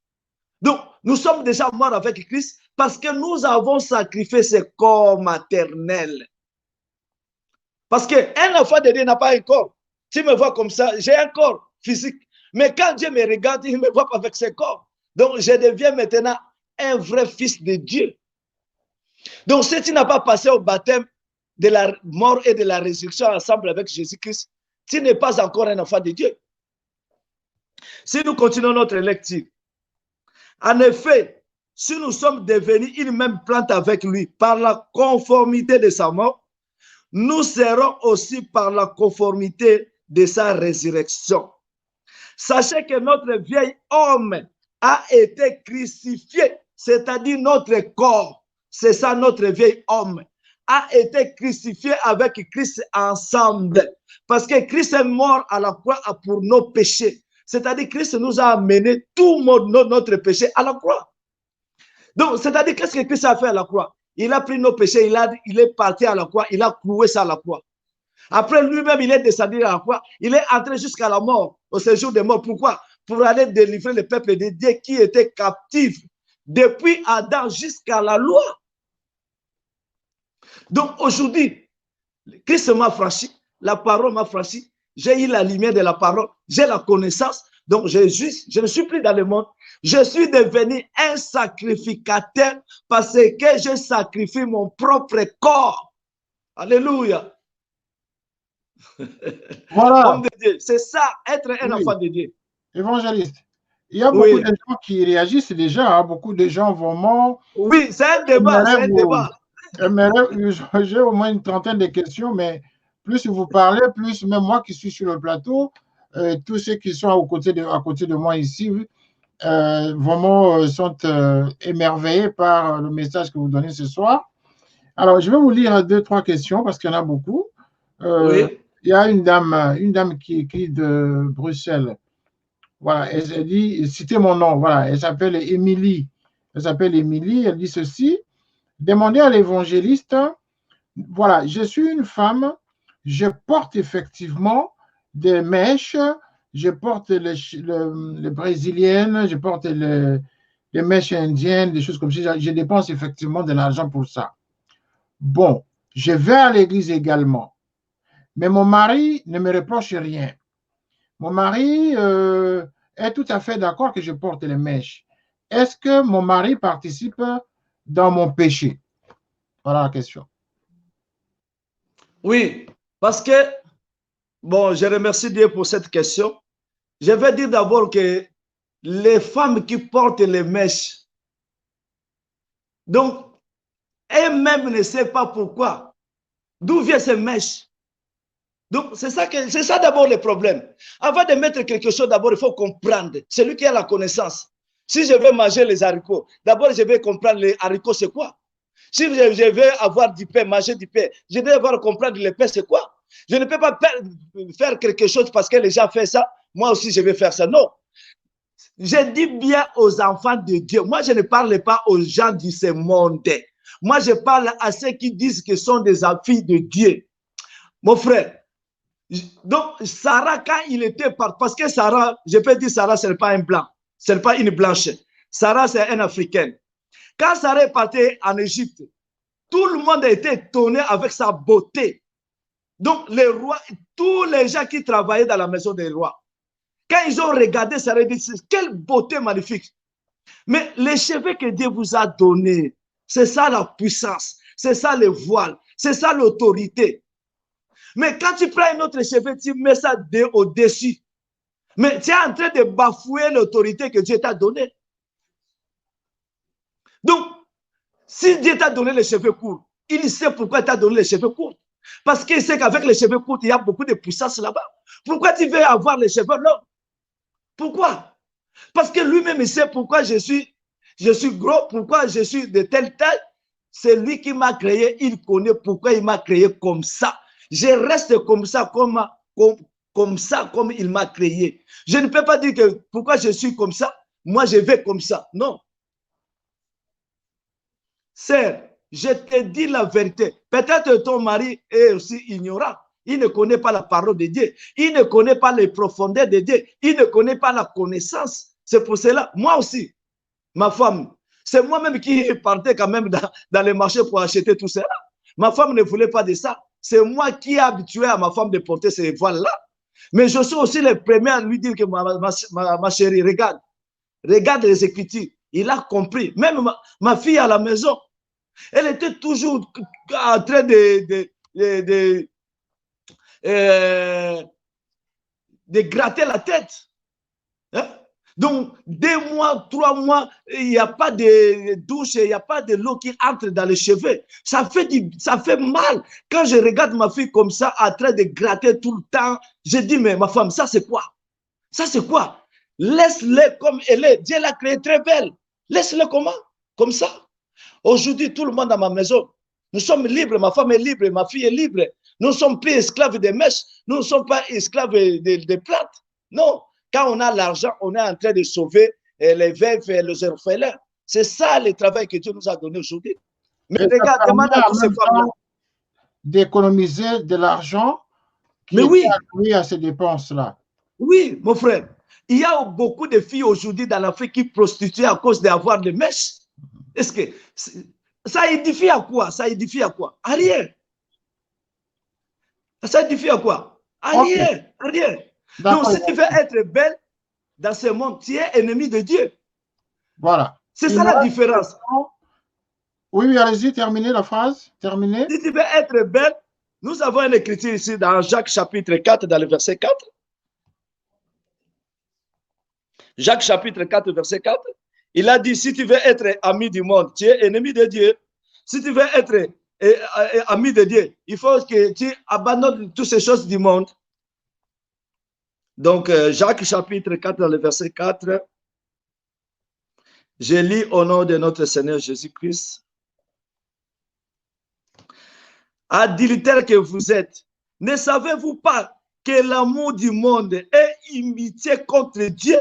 Donc nous sommes déjà morts avec Christ parce que nous avons sacrifié ce corps maternel. Parce qu'un enfant de Dieu n'a pas un corps. Tu me vois comme ça, j'ai un corps physique. Mais quand Dieu me regarde, il ne me voit pas avec ce corps. Donc je deviens maintenant un vrai fils de Dieu. Donc si tu n'as pas passé au baptême de la mort et de la résurrection ensemble avec Jésus-Christ, tu n'es pas encore un enfant de Dieu. Si nous continuons notre lecture, en effet, si nous sommes devenus une même plante avec lui par la conformité de sa mort, nous serons aussi par la conformité de sa résurrection. Sachez que notre vieil homme a été crucifié, c'est-à-dire notre corps, c'est ça notre vieil homme, a été crucifié avec Christ ensemble. Parce que Christ est mort à la croix pour nos péchés. C'est-à-dire que Christ nous a amené tout notre péché à la croix. Donc, c'est-à-dire qu'est-ce que Christ a fait à la croix? Il a pris nos péchés, il est parti à la croix, il a cloué ça à la croix. Après lui-même, il est descendu à la croix, il est entré jusqu'à la mort, au séjour des morts. Pourquoi? Pour aller délivrer le peuple de Dieu qui était captif depuis Adam jusqu'à la loi. Donc aujourd'hui, Christ m'a franchi, la parole m'a franchi, j'ai eu la lumière de la parole, j'ai la connaissance, donc je ne suis plus dans le monde, je suis devenu un sacrificateur parce que je sacrifie mon propre corps. Alléluia. Voilà. Homme de Dieu, c'est ça, être un enfant de Dieu. Évangéliste. Il y a beaucoup de gens qui réagissent déjà, hein. Beaucoup de gens vont morts. Oui, c'est un débat, c'est un débat. J'ai au moins une trentaine de questions, mais plus vous parlez, plus même moi qui suis sur le plateau, tous ceux qui sont à côté de moi ici, vraiment sont émerveillés par le message que vous donnez ce soir. Alors, je vais vous lire 2-3 questions parce qu'il y en a beaucoup. Il y a une dame qui écrit de Bruxelles. Voilà, elle dit, citez mon nom, voilà, elle s'appelle Émilie. Elle dit ceci: demandez à l'évangéliste, voilà, je suis une femme, je porte effectivement des mèches, je porte les brésiliennes, je porte les mèches indiennes, des choses comme ça, je dépense effectivement de l'argent pour ça. Bon, je vais à l'église également, mais mon mari ne me reproche rien. Mon mari est tout à fait d'accord que je porte les mèches. Est-ce que mon mari participe dans mon péché? Voilà la question. Oui, parce que, bon, je remercie Dieu pour cette question. Je vais dire d'abord que les femmes qui portent les mèches, donc, elles-mêmes ne savent pas pourquoi. D'où viennent ces mèches? Donc, c'est ça d'abord le problème. Avant de mettre quelque chose, d'abord, il faut comprendre. Celui qui a la connaissance. Si je veux manger les haricots, d'abord, je vais comprendre les haricots, c'est quoi? Si je veux avoir du pain, manger du pain, je dois devoir comprendre le pain, c'est quoi? Je ne peux pas faire quelque chose parce que les gens font ça. Moi aussi, je vais faire ça. Non. Je dis bien aux enfants de Dieu. Moi, je ne parle pas aux gens de ce monde. Moi, je parle à ceux qui disent qu'ils sont des filles de Dieu. Mon frère, donc Sarah, quand il était parce que Sarah, je peux dire Sarah, ce n'est pas un blanc, ce n'est pas une blanche. Sarah, c'est une africaine. Quand Sarah est partie en Égypte, tout le monde a été étonné avec sa beauté. Donc, les rois, tous les gens qui travaillaient dans la maison des rois, quand ils ont regardé Sarah, ils disent, quelle beauté magnifique. Mais les cheveux que Dieu vous a donnés, c'est ça la puissance, c'est ça le voile, c'est ça l'autorité. Mais quand tu prends un autre cheveu, tu mets ça au-dessus. Mais tu es en train de bafouer l'autorité que Dieu t'a donnée. Donc, si Dieu t'a donné les cheveux courts, il sait pourquoi il t'a donné les cheveux courts. Parce qu'il sait qu'avec les cheveux courts, il y a beaucoup de puissance là-bas. Pourquoi tu veux avoir les cheveux longs? Pourquoi? Parce que lui-même, il sait pourquoi je suis gros, pourquoi je suis de telle taille. C'est lui qui m'a créé, il connaît pourquoi il m'a créé comme ça. Je reste comme ça, comme ça, comme il m'a créé. Je ne peux pas dire que pourquoi je suis comme ça, moi je vais comme ça. Non. Sœur, je te dis la vérité. Peut-être ton mari est aussi ignorant. Il ne connaît pas la parole de Dieu. Il ne connaît pas les profondeurs de Dieu. Il ne connaît pas la connaissance. C'est pour cela, moi aussi, ma femme, c'est moi-même qui partais quand même dans les marchés pour acheter tout cela. Ma femme ne voulait pas de ça. C'est moi qui ai habitué à ma femme de porter ces voiles-là. Mais je suis aussi le premier à lui dire que ma chérie, regarde les Écritures. Il a compris. Même ma fille à la maison, elle était toujours en train de gratter la tête. Hein? Donc, 2 mois, 3 mois, il n'y a pas de douche, il n'y a pas de l'eau qui entre dans les cheveux. Ça fait mal. Quand je regarde ma fille comme ça, en train de gratter tout le temps, je dis, mais ma femme, ça c'est quoi? Ça c'est quoi? Laisse-la comme elle est. Dieu l'a créée très belle. Laisse-la comment? Comme ça. Aujourd'hui, tout le monde dans ma maison, nous sommes libres, ma femme est libre, ma fille est libre. Nous ne sommes plus esclaves des mèches, nous ne sommes pas esclaves des plantes. Non, quand on a l'argent, on est en train de sauver les veuves et les orphelins. C'est ça le travail que Dieu nous a donné aujourd'hui. Mais et regarde, demande à tous ces femmes-là. D'économiser de l'argent qui est alloué à ces dépenses-là. Oui, mon frère. Il y a beaucoup de filles aujourd'hui dans l'Afrique qui prostituent à cause d'avoir des mèches. Est-ce que ça édifie à quoi? Ça édifie à quoi? À rien. Ça édifie à quoi? À rien. À rien. Donc, si tu veux être belle dans ce monde, tu es ennemi de Dieu. Voilà. C'est ça la différence. Oui, oui, allez-y, terminez la phrase. Terminez. Si tu veux être belle, nous avons une écriture ici dans Jacques chapitre 4, dans le verset 4. Jacques chapitre 4, verset 4. Il a dit, si tu veux être ami du monde, tu es ennemi de Dieu. Si tu veux être ami de Dieu, il faut que tu abandonnes toutes ces choses du monde. Donc, Jacques chapitre 4, dans le verset 4, je lis au nom de notre Seigneur Jésus-Christ. Adultères que vous êtes, ne savez-vous pas que l'amour du monde est inimitié contre Dieu?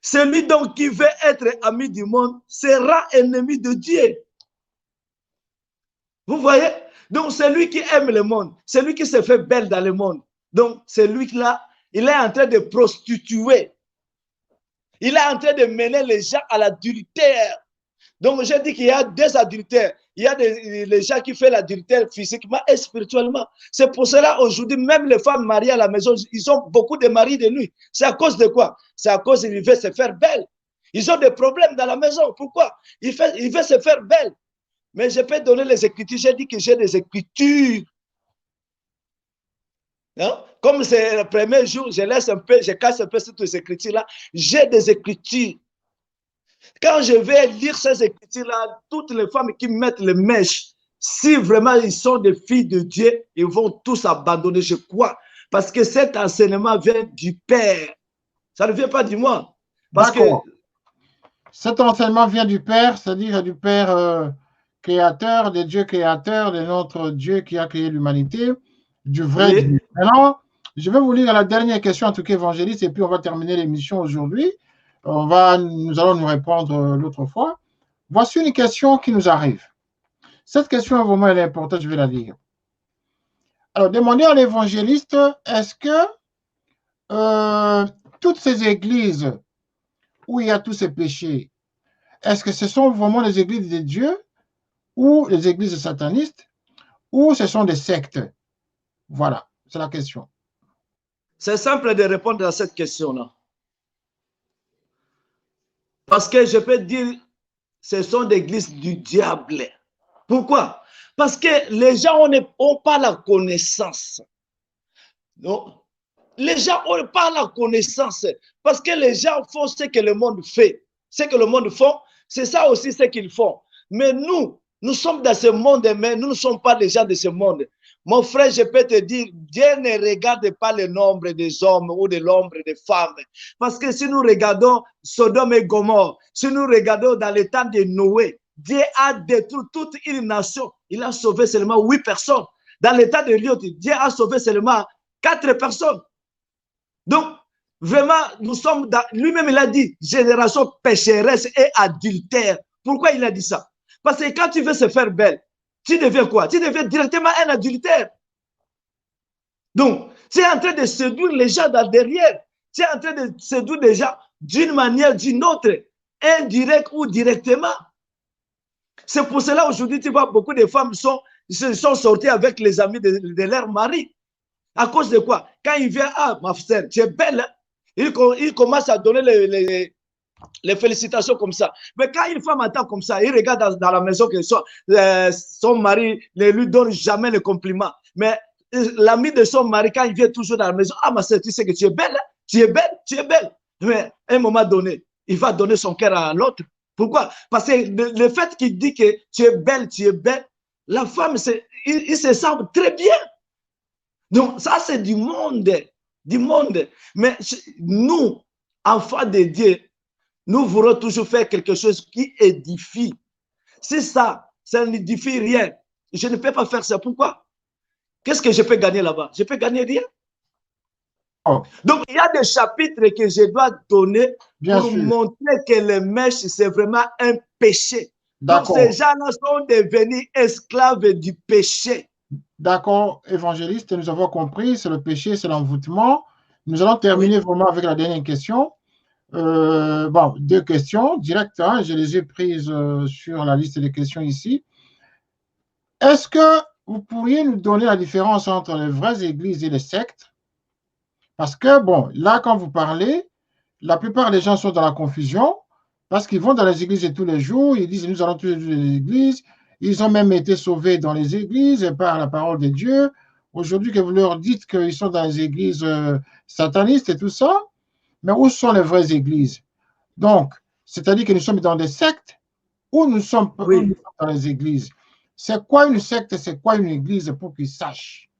Celui donc qui veut être ami du monde sera ennemi de Dieu. Vous voyez? Donc, celui qui aime le monde, celui qui se fait belle dans le monde, donc celui-là, il est en train de prostituer. Il est en train de mener les gens à l'adultère. Donc, j'ai dit qu'il y a des adultères. Il y a les gens qui font l'adultère physiquement et spirituellement. C'est pour cela, aujourd'hui, même les femmes mariées à la maison, ils ont beaucoup de maris de nuit. C'est à cause de quoi? C'est à cause qu'ils veulent se faire belle. Ils ont des problèmes dans la maison. Pourquoi? Ils veulent se faire belle. Mais je peux donner les écritures. J'ai dit que j'ai des écritures. Hein? Comme c'est le premier jour, je laisse un peu, je casse un peu toutes ces écritures-là. J'ai des écritures. Quand je vais lire ces écritures-là, toutes les femmes qui mettent les mèches, si vraiment ils sont des filles de Dieu, ils vont tous abandonner. Je crois. Parce que cet enseignement vient du Père. Ça ne vient pas du monde. Parce que cet enseignement vient du Père, c'est-à-dire du Père créateur, des dieux créateurs, de notre Dieu qui a créé l'humanité, du vrai Dieu. Maintenant, je vais vous lire la dernière question, en tout cas évangéliste, et puis on va terminer l'émission aujourd'hui. Nous allons nous répondre l'autre fois. Voici une question qui nous arrive. Cette question, vraiment, elle est importante, je vais la lire. Alors, demandez à l'évangéliste, est-ce que toutes ces églises où il y a tous ces péchés, est-ce que ce sont vraiment les églises de Dieu ou les églises satanistes ou ce sont des sectes? Voilà, c'est la question. C'est simple de répondre à cette question-là. Parce que je peux dire, ce sont des églises du diable. Pourquoi? Parce que les gens n'ont pas la connaissance. Non? Les gens n'ont pas la connaissance. Parce que les gens font ce que le monde fait. Ce que le monde fait, c'est ça aussi ce qu'ils font. Mais nous sommes dans ce monde, mais nous ne sommes pas les gens de ce monde. Mon frère, je peux te dire, Dieu ne regarde pas le nombre des hommes ou le nombre des femmes. Parce que si nous regardons Sodome et Gomorrhe, si nous regardons dans le temps de Noé, Dieu a détruit toute une nation. Il a sauvé seulement 8 personnes. Dans l'état de Lot, Dieu a sauvé seulement 4 personnes. Donc, vraiment, nous sommes dans... Lui-même, il a dit, génération pécheresse et adultère. Pourquoi il a dit ça? Parce que quand tu veux se faire belle, tu deviens quoi? Tu deviens directement un adultère. Donc, tu es en train de séduire les gens derrière. Tu es en train de séduire les gens d'une manière ou d'une autre, indirect ou directement. C'est pour cela aujourd'hui, tu vois, beaucoup de femmes se sont sorties avec les amis de leur mari. À cause de quoi? Quand il vient, ah, ma sœur, tu es belle, hein? Il commence à donner les félicitations comme ça. Mais quand une femme attend comme ça, il regarde dans la maison que son mari ne lui donne jamais le compliment. Mais l'ami de son mari, quand il vient toujours dans la maison, ah, ma sœur, tu sais que tu es belle, hein? Tu es belle, tu es belle. Mais à un moment donné, il va donner son cœur à l'autre. Pourquoi? Parce que le fait qu'il dit que tu es belle, la femme, il se sent très bien. Donc, ça, c'est du monde. Du monde. Mais nous, enfants de Dieu, nous voulons toujours faire quelque chose qui édifie. Si ça n'édifie rien, je ne peux pas faire ça. Pourquoi? Qu'est-ce que je peux gagner là-bas? Je peux gagner rien. Oh. Donc, il y a des chapitres que je dois donner pour montrer que le mèche, c'est vraiment un péché. Donc, ces gens-là sont devenus esclaves du péché. D'accord, évangéliste, nous avons compris, c'est le péché, c'est l'envoûtement. Nous allons terminer vraiment avec la dernière question. Bon, 2 questions directes, hein, je les ai prises sur la liste des questions ici. Est-ce que vous pourriez nous donner la différence entre les vraies églises et les sectes? Parce que, bon, là, quand vous parlez, la plupart des gens sont dans la confusion parce qu'ils vont dans les églises tous les jours, ils disent, nous allons tous les jours dans les églises, ils ont même été sauvés dans les églises et par la parole de Dieu. Aujourd'hui, que vous leur dites qu'ils sont dans les églises satanistes et tout ça, mais où sont les vraies églises? Donc, c'est-à-dire que nous sommes dans des sectes ou nous sommes dans les églises. C'est quoi une secte, c'est quoi une église pour qu'ils sachent?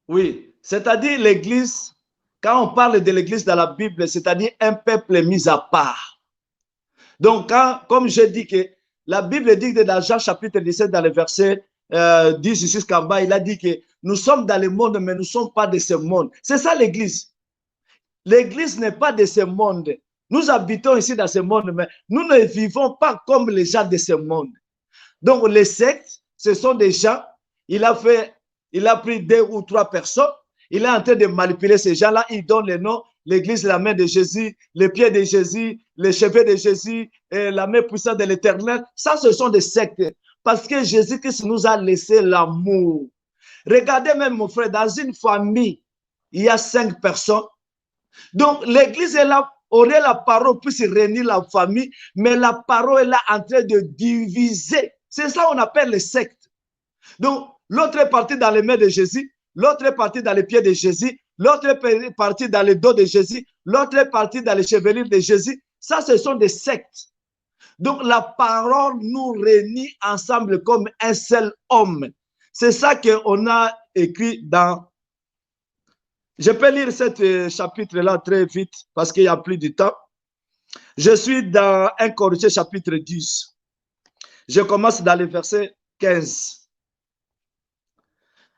Oui, c'est-à-dire l'église, quand on parle de l'église dans la Bible, c'est-à-dire un peuple mis à part. Donc, comme je dis que la Bible dit que dans Jean chapitre 17, dans le verset 10 jusqu'en bas, il a dit que nous sommes dans le monde, mais nous ne sommes pas de ce monde. C'est ça l'église. L'église n'est pas de ce monde. Nous habitons ici dans ce monde, mais nous ne vivons pas comme les gens de ce monde. Donc, les sectes, ce sont des gens, il a pris 2 ou 3 personnes, il est en train de manipuler ces gens-là, il donne les noms, l'église, la main de Jésus, les pieds de Jésus, les cheveux de Jésus, et la main puissante de l'Éternel. Ça, ce sont des sectes. Parce que Jésus-Christ nous a laissé l'amour. Regardez même, mon frère, dans une famille, il y a 5 personnes. Donc, l'église est là, aurait la parole pour se réunir la famille, mais la parole est là en train de diviser. C'est ça qu'on appelle les sectes. Donc, l'autre est parti dans les mains de Jésus, l'autre est parti dans les pieds de Jésus, l'autre est parti dans le dos de Jésus, l'autre est parti dans les chevelures de Jésus. Ça, ce sont des sectes. Donc, la parole nous réunit ensemble comme un seul homme. C'est ça qu'on a écrit dans... Je peux lire ce chapitre-là très vite parce qu'il n'y a plus de temps. Je suis dans 1 Corinthiens chapitre 10. Je commence dans le verset 15.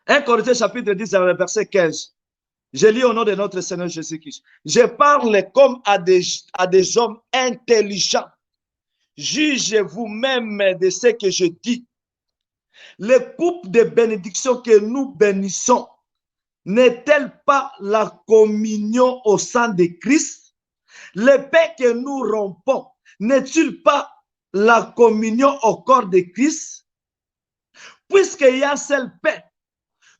1 Corinthiens chapitre 10, dans le verset 15. Je lis au nom de notre Seigneur Jésus-Christ. Je parle comme à des hommes intelligents. Jugez vous-même de ce que je dis. Les coupes de bénédiction que nous bénissons n'est-elle pas la communion au sang de Christ? Le pain que nous rompons n'est-il pas la communion au corps de Christ? Puisqu'il y a un seul pain,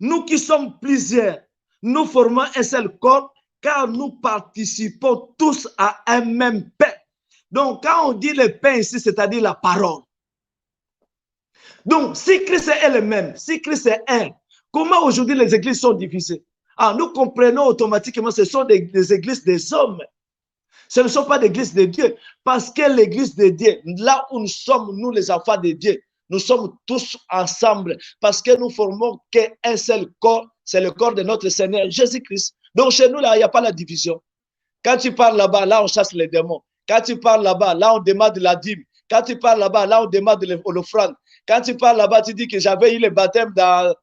nous qui sommes plusieurs, nous formons un seul corps car nous participons tous à un même pain. Donc, quand on dit le pain ici, c'est-à-dire la parole. Donc, si Christ est le même, si Christ est un, comment aujourd'hui les églises sont divisées? Ah, nous comprenons automatiquement que ce sont des églises des hommes. Ce ne sont pas des églises de Dieu. Parce que l'église de Dieu, là où nous sommes, nous les enfants de Dieu, nous sommes tous ensemble. Parce que nous formons qu'un seul corps, c'est le corps de notre Seigneur Jésus-Christ. Donc chez nous, là, il n'y a pas la division. Quand tu parles là-bas, là, on chasse les démons. Quand tu parles là-bas, là, on demande la dîme. Quand tu parles là-bas, là, on demande l'offrande. Quand tu parles là-bas, tu dis que j'avais eu le baptême dans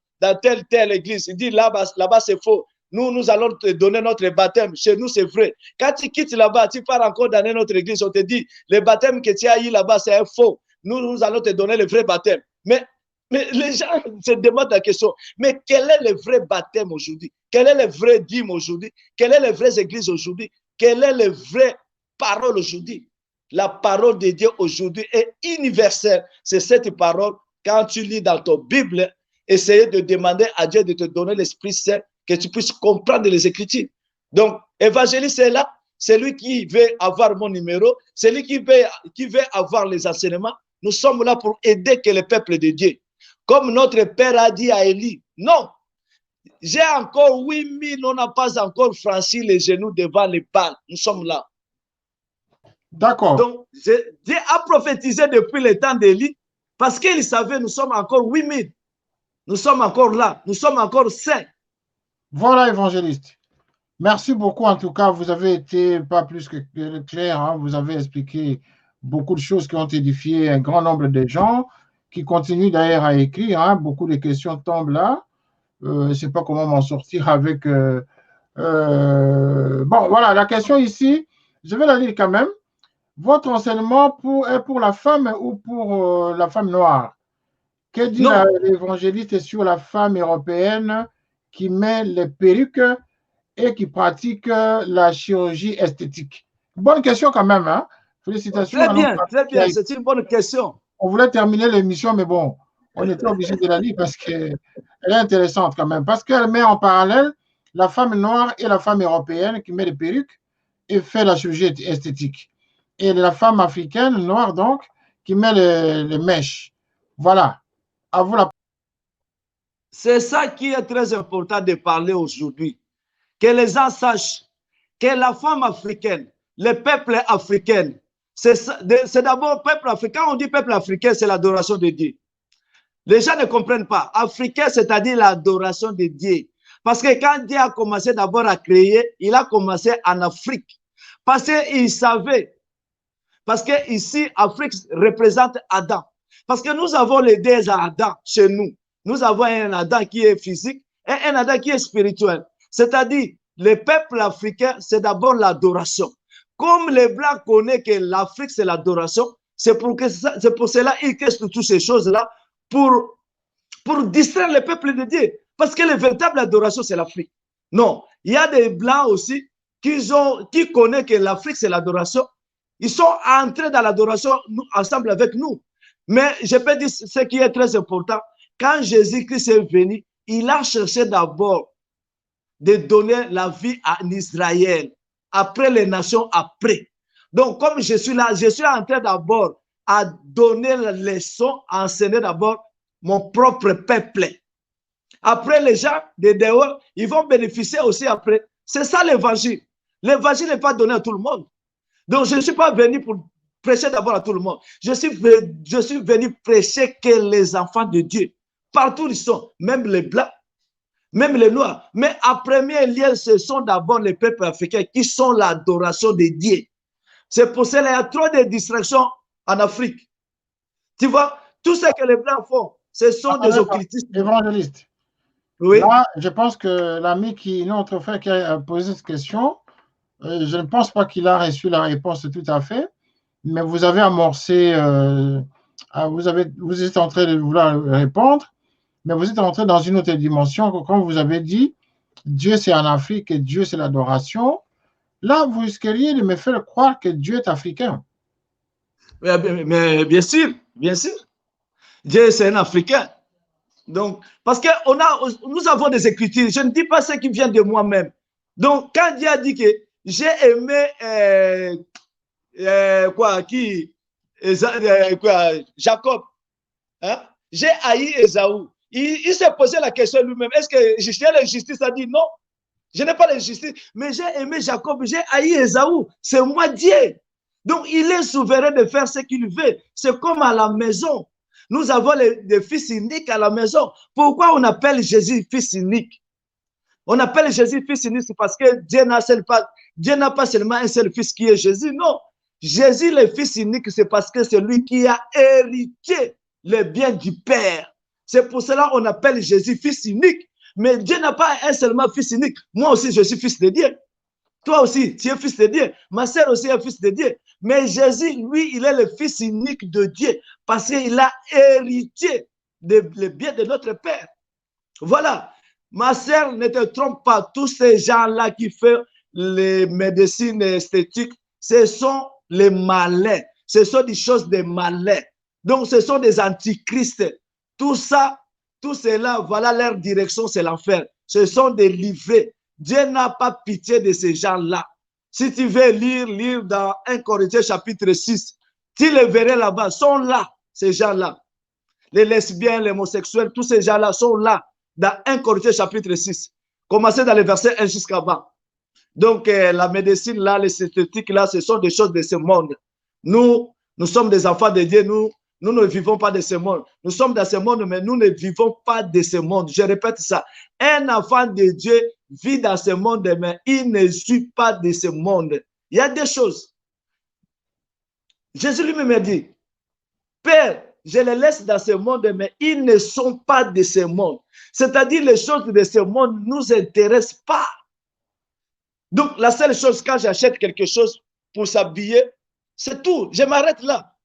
telle église. Il dit là-bas, c'est faux. nous allons te donner notre baptême. Chez nous, c'est vrai. Quand tu quittes là-bas, tu pars encore dans notre église, on te dit, le baptême que tu as eu là-bas, c'est un faux. Nous allons te donner le vrai baptême. Mais les gens se demandent la question, mais quel est le vrai baptême aujourd'hui? Quel est le vrai dîme aujourd'hui? Quelle est la vraie église aujourd'hui? Quelle est la vraie parole aujourd'hui? La parole de Dieu aujourd'hui est universelle. C'est cette parole, quand tu lis dans ton Bible, essayez de demander à Dieu de te donner l'Esprit Saint, que tu puisses comprendre les Écritures. Donc, évangéliste est là, c'est lui qui veut avoir mon numéro, c'est lui qui veut avoir les enseignements. Nous sommes là pour aider que le peuple de Dieu. Comme notre père a dit à Élie, non, j'ai encore 8000, on n'a pas encore franchi les genoux devant les Baals. Nous sommes là. D'accord. Donc, Dieu a prophétisé depuis le temps d'Élie parce qu'il savait, nous sommes encore 8000. Nous sommes encore là. Nous sommes encore saints. Voilà, évangéliste. Merci beaucoup. En tout cas, vous avez été pas plus que clair. Hein. Vous avez expliqué beaucoup de choses qui ont édifié un grand nombre de gens, qui continuent d'ailleurs à écrire. Hein. Beaucoup de questions tombent là. Je ne sais pas comment m'en sortir avec... bon, voilà, la question ici, je vais la lire quand même. Votre enseignement est pour la femme ou pour la femme noire? Que dit l'évangéliste sur la femme européenne qui met les perruques et qui pratique la chirurgie esthétique? Bonne question quand même, hein? Félicitations. Très bien, c'est une bonne question. On voulait terminer l'émission, mais bon, on était obligé de la lire parce qu'elle est intéressante quand même, parce qu'elle met en parallèle la femme noire et la femme européenne qui met des perruques et fait la chirurgie esthétique. Et la femme africaine, noire donc, qui met les mèches. Voilà. À vous la... C'est ça qui est très important de parler aujourd'hui. Que les gens sachent que la femme africaine, le peuple africain, c'est d'abord peuple africain. Quand on dit peuple africain, c'est l'adoration de Dieu. Les gens ne comprennent pas. Africain, c'est-à-dire l'adoration de Dieu. Parce que quand Dieu a commencé d'abord à créer, il a commencé en Afrique. Parce qu'il savait. Parce que ici, Afrique représente Adam. Parce que nous avons les deux Adam chez nous. Nous avons un Adam qui est physique et un Adam qui est spirituel. C'est-à-dire, le peuple africain, c'est d'abord l'adoration. Comme les Blancs connaissent que l'Afrique, c'est l'adoration, c'est pour cela qu'ils créent toutes ces choses-là pour distraire le peuple de Dieu. Parce que la véritable adoration, c'est l'Afrique. Non, il y a des Blancs aussi qui connaissent que l'Afrique, c'est l'adoration. Ils sont entrés dans l'adoration ensemble avec nous. Mais je peux dire ce qui est très important. Quand Jésus-Christ est venu, il a cherché d'abord de donner la vie à Israël. Après les nations, après. Donc, comme je suis là, je suis en train d'abord à donner la leçon, à enseigner d'abord mon propre peuple. Après, les gens de dehors, ils vont bénéficier aussi après. C'est ça l'évangile. L'évangile n'est pas donné à tout le monde. Donc, je ne suis pas venu pour prêcher d'abord à tout le monde. Je suis venu prêcher que les enfants de Dieu, partout ils sont, même les Blancs, même les Noirs. Mais en premier lieu, ce sont d'abord les peuples africains qui sont l'adoration de Dieu. C'est pour cela qu'il y a trop de distractions en Afrique. Tu vois, tout ce que les Blancs font, ce sont des occultistes. Évangéliste. Oui. Là, je pense que l'ami notre frère qui a posé cette question, je ne pense pas qu'il a reçu la réponse tout à fait, mais vous avez amorcé, vous êtes en train de vouloir répondre, mais vous êtes entré dans une autre dimension. Quand vous avez dit Dieu c'est en Afrique et Dieu c'est l'adoration, là vous risqueriez de me faire croire que Dieu est africain. Mais bien sûr, bien sûr. Dieu c'est un Africain. Donc, parce que nous avons des écritures. Je ne dis pas ce qui vient de moi-même. Donc, quand Dieu a dit que j'ai aimé Jacob, hein? J'ai haï Ésaü. Il s'est posé la question lui-même. Est-ce que j'ai l'injustice? A dit non. Je n'ai pas l'injustice, mais j'ai aimé Jacob, j'ai haï Ésaü. C'est moi Dieu. Donc, il est souverain de faire ce qu'il veut. C'est comme à la maison. Nous avons des fils uniques à la maison. Pourquoi on appelle Jésus fils unique? On appelle Jésus fils unique, c'est parce que Dieu n'a pas seulement un seul fils qui est Jésus. Non. Jésus, le fils unique, c'est parce que c'est lui qui a hérité le bien du Père. C'est pour cela qu'on appelle Jésus fils unique. Mais Dieu n'a pas un seulement fils unique. Moi aussi, je suis fils de Dieu. Toi aussi, tu es fils de Dieu. Ma sœur aussi est fils de Dieu. Mais Jésus, lui, il est le fils unique de Dieu parce qu'il a hérité le bien de notre Père. Voilà. Ma sœur, ne te trompe pas. Tous ces gens-là qui font les médecines esthétiques, ce sont les malins. Ce sont des choses de malins. Donc, ce sont des antichrists. Tout ça, tout cela, voilà leur direction, c'est l'enfer. Ce sont des livrés. Dieu n'a pas pitié de ces gens-là. Si tu veux lire dans 1 Corinthiens chapitre 6, tu les verrais là-bas, sont là, ces gens-là. Les lesbiens, les homosexuels, tous ces gens-là sont là, dans 1 Corinthiens chapitre 6. Commencez dans le verset 1 jusqu'à bas. Donc, la médecine, là, les esthétiques, là, ce sont des choses de ce monde. Nous sommes des enfants de Dieu, nous ne vivons pas de ce monde. Nous sommes dans ce monde, mais nous ne vivons pas de ce monde. Je répète ça. Un enfant de Dieu vit dans ce monde, mais il ne suit pas de ce monde. Il y a des choses. Jésus lui-même a dit, Père, je les laisse dans ce monde, mais ils ne sont pas de ce monde. C'est-à-dire, les choses de ce monde ne nous intéressent pas. Donc, la seule chose, quand j'achète quelque chose pour s'habiller, c'est tout. Je m'arrête là.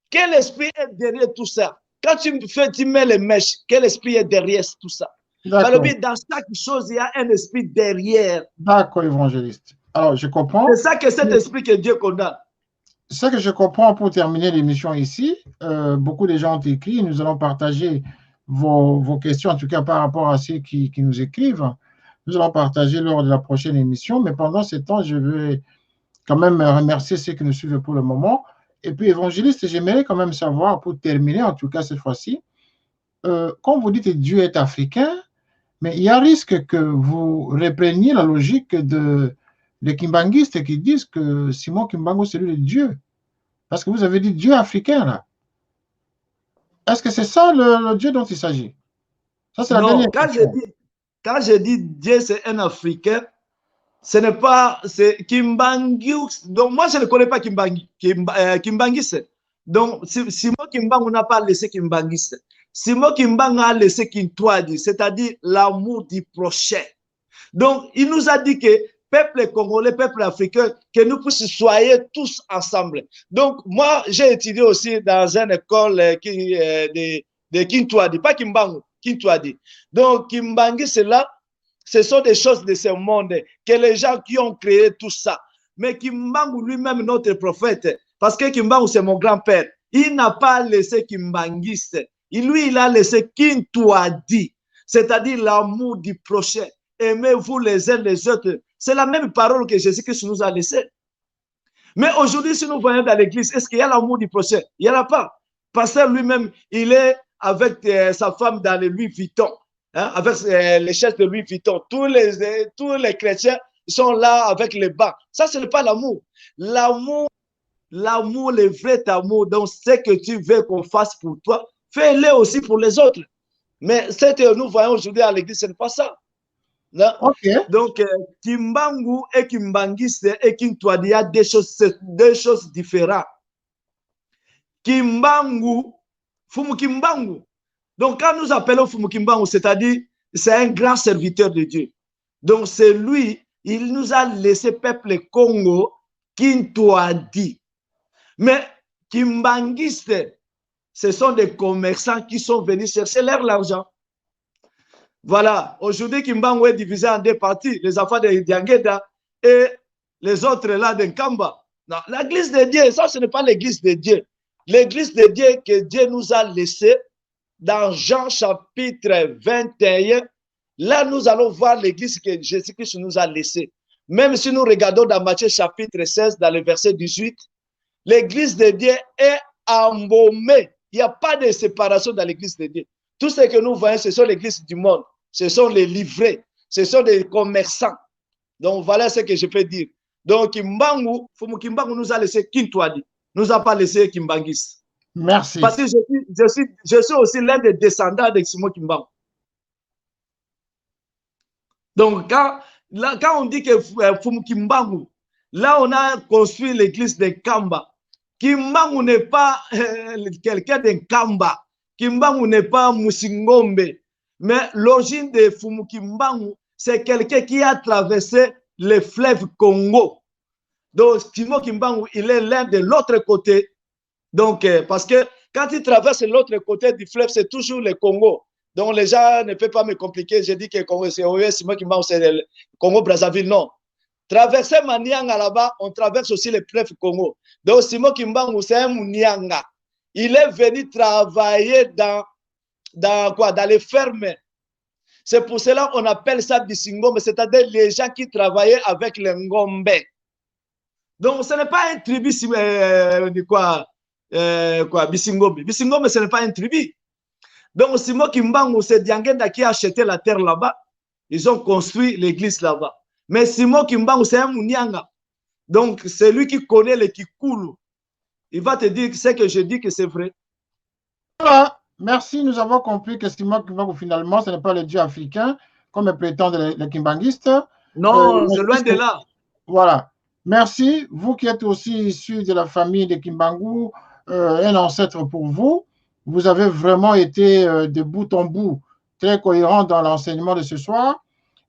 Quel esprit est derrière tout ça? Quand tu mets les mèches, quel esprit est derrière tout ça? Dans chaque chose, il y a un esprit derrière. D'accord, évangéliste. Alors, je comprends. C'est ça que cet esprit que Dieu condamne. Ce que je comprends pour terminer l'émission ici, beaucoup de gens ont écrit, nous allons partager vos questions, en tout cas par rapport à ceux qui nous écrivent. Nous allons partager lors de la prochaine émission, mais pendant ce temps, je vais quand même remercier ceux qui nous suivent pour le moment. Et puis, évangéliste, j'aimerais quand même savoir, pour terminer, en tout cas cette fois-ci, quand vous dites que Dieu est africain, mais il y a risque que vous repreniez la logique des kimbanguistes qui disent que Simon Kimbangu, c'est lui le Dieu. Parce que vous avez dit Dieu africain, là. Est-ce que c'est ça le Dieu dont il s'agit? Ça, c'est la dernière question. Quand je dis Dieu, c'est un Africain, ce n'est pas Kimbangu. Donc, moi, je ne connais pas Kimbangu. Kimbanguiste. Donc, Simon Kimbangu n'a pas laissé Kimbanguiste. Simon Kimbangu a laissé Kintwadi, c'est-à-dire l'amour du prochain. Donc, il nous a dit que peuple congolais, peuple africain, que nous puissions soyez tous ensemble. Donc, moi, j'ai étudié aussi dans une école de Kintwadi, pas Kimbangu, Kintwadi. Donc, Kimbangu, c'est là, ce sont des choses de ce monde, que les gens qui ont créé tout ça. Mais Kimbangu lui-même, notre prophète, parce que Kimbangu, c'est mon grand-père, il n'a pas laissé Kimbanguiste. Lui, il a laissé Kintwadi, c'est-à-dire l'amour du prochain. Aimez-vous les uns les autres. C'est la même parole que Jésus-Christ nous a laissée. Mais aujourd'hui, si nous voyons dans l'église, est-ce qu'il y a l'amour du prochain? Il n'y en a pas. Pasteur lui-même, il est avec sa femme dans les Louis Vuitton, hein, avec les chaises de Louis Vuitton. Tous les chrétiens sont là avec les bas. Ça, ce n'est pas l'amour. L'amour, le vrai amour, donc ce que tu veux qu'on fasse pour toi, fais-le aussi pour les autres. Mais ce que nous voyons aujourd'hui à l'église, ce n'est pas ça. Okay. Donc, Kimbangu et Kimbangiste et Kintwadi, il y a deux choses différentes. Kimbangu, Fumu Kimbangu. Donc, quand nous appelons Fumu Kimbangu, c'est-à-dire, c'est un grand serviteur de Dieu. Donc, c'est lui, il nous a laissé peuple Congo, Kintwadi. Mais Kimbangiste, ce sont des commerçants qui sont venus chercher l'argent. Voilà, aujourd'hui, Kimbangu est divisé en deux parties, les enfants de Diangeda et les autres là de Nkamba. L'église de Dieu, ça, ce n'est pas l'église de Dieu. L'église de Dieu que Dieu nous a laissée dans Jean chapitre 21, là, nous allons voir l'église que Jésus-Christ nous a laissée. Même si nous regardons dans Matthieu chapitre 16, dans le verset 18, l'église de Dieu est embaumée. Il n'y a pas de séparation dans l'église de Dieu. Tout ce que nous voyons, ce sont l'église du monde. Ce sont les livrés, ce sont des commerçants. Donc, voilà ce que je peux dire. Donc, Kimbangu nous a laissé Kintwadi, nous a pas laissé Kimbangis. Merci. Parce que je suis aussi l'un des descendants de Simon Kimbangu. Donc, quand on dit que Fumu Kimbangu, là, on a construit l'église de Kamba. Kimbangu n'est pas quelqu'un de Kamba. Kimbangu n'est pas Musingombe. Mais l'origine de Fumukimbangu, c'est quelqu'un qui a traversé le fleuve Congo. Donc, Simon Kimbangu, il est l'un de l'autre côté. Donc, parce que quand il traverse l'autre côté du fleuve, c'est toujours le Congo. Donc, les gens ne peuvent pas me compliquer. J'ai dit que Congo, c'est Simon Kimbangu, c'est le Congo-Brazzaville. Non. Traverser Manianga là-bas, on traverse aussi le fleuve Congo. Donc, Simon Kimbangu, c'est un Munianga. Il est venu travailler dans les fermes. C'est pour cela qu'on appelle ça Bisingombe, c'est-à-dire les gens qui travaillaient avec les Ngombe. Donc, ce n'est pas un tribu, Bisingombe. Bisingombe, ce n'est pas un tribu. Donc, Simon Kimbangu, c'est Diangenda qui a acheté la terre là-bas. Ils ont construit l'église là-bas. Mais Simon Kimbangu, c'est un Munianga. Donc, c'est lui qui connaît les Kikulu. Il va te dire ce que je dis que c'est vrai. Voilà, merci. Nous avons compris que Simon Kimbangu, finalement, ce n'est pas le dieu africain, comme prétendent les kimbanguistes. Non, c'est loin de là. Voilà. Merci. Vous qui êtes aussi issus de la famille de Kimbangu, un ancêtre pour vous. Vous avez vraiment été de bout en bout très cohérent dans l'enseignement de ce soir.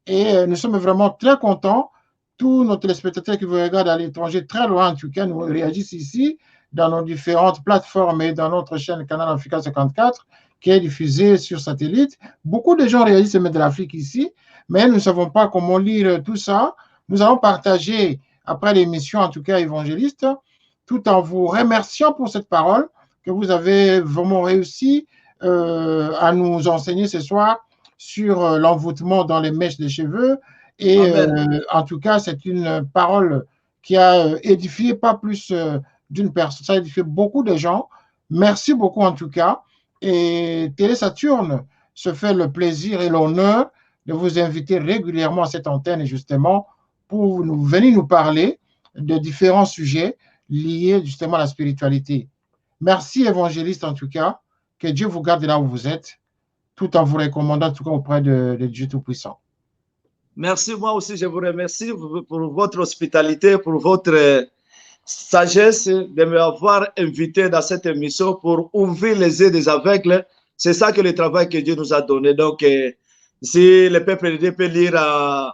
Et nous sommes vraiment très contents. Tous nos téléspectateurs qui vous regardent à l'étranger, très loin en tout cas, nous réagissent ici dans nos différentes plateformes et dans notre chaîne Canal Africa 54 qui est diffusée sur satellite. Beaucoup de gens réagissent même de l'Afrique ici, mais nous ne savons pas comment lire tout ça. Nous allons partager après l'émission, en tout cas évangéliste, tout en vous remerciant pour cette parole que vous avez vraiment réussi à nous enseigner ce soir sur l'envoûtement dans les mèches des cheveux. Et en tout cas, c'est une parole qui a édifié pas plus d'une personne, ça a édifié beaucoup de gens. Merci beaucoup en tout cas. Et Télé Saturne se fait le plaisir et l'honneur de vous inviter régulièrement à cette antenne justement pour venir nous parler de différents sujets liés justement à la spiritualité. Merci évangéliste en tout cas. Que Dieu vous garde là où vous êtes, tout en vous recommandant en tout cas auprès de Dieu Tout-Puissant. Merci, moi aussi je vous remercie pour votre hospitalité, pour votre sagesse de m'avoir invité dans cette émission pour ouvrir les yeux des aveugles. C'est ça que le travail que Dieu nous a donné. Donc, si le peuple de Dieu peut lire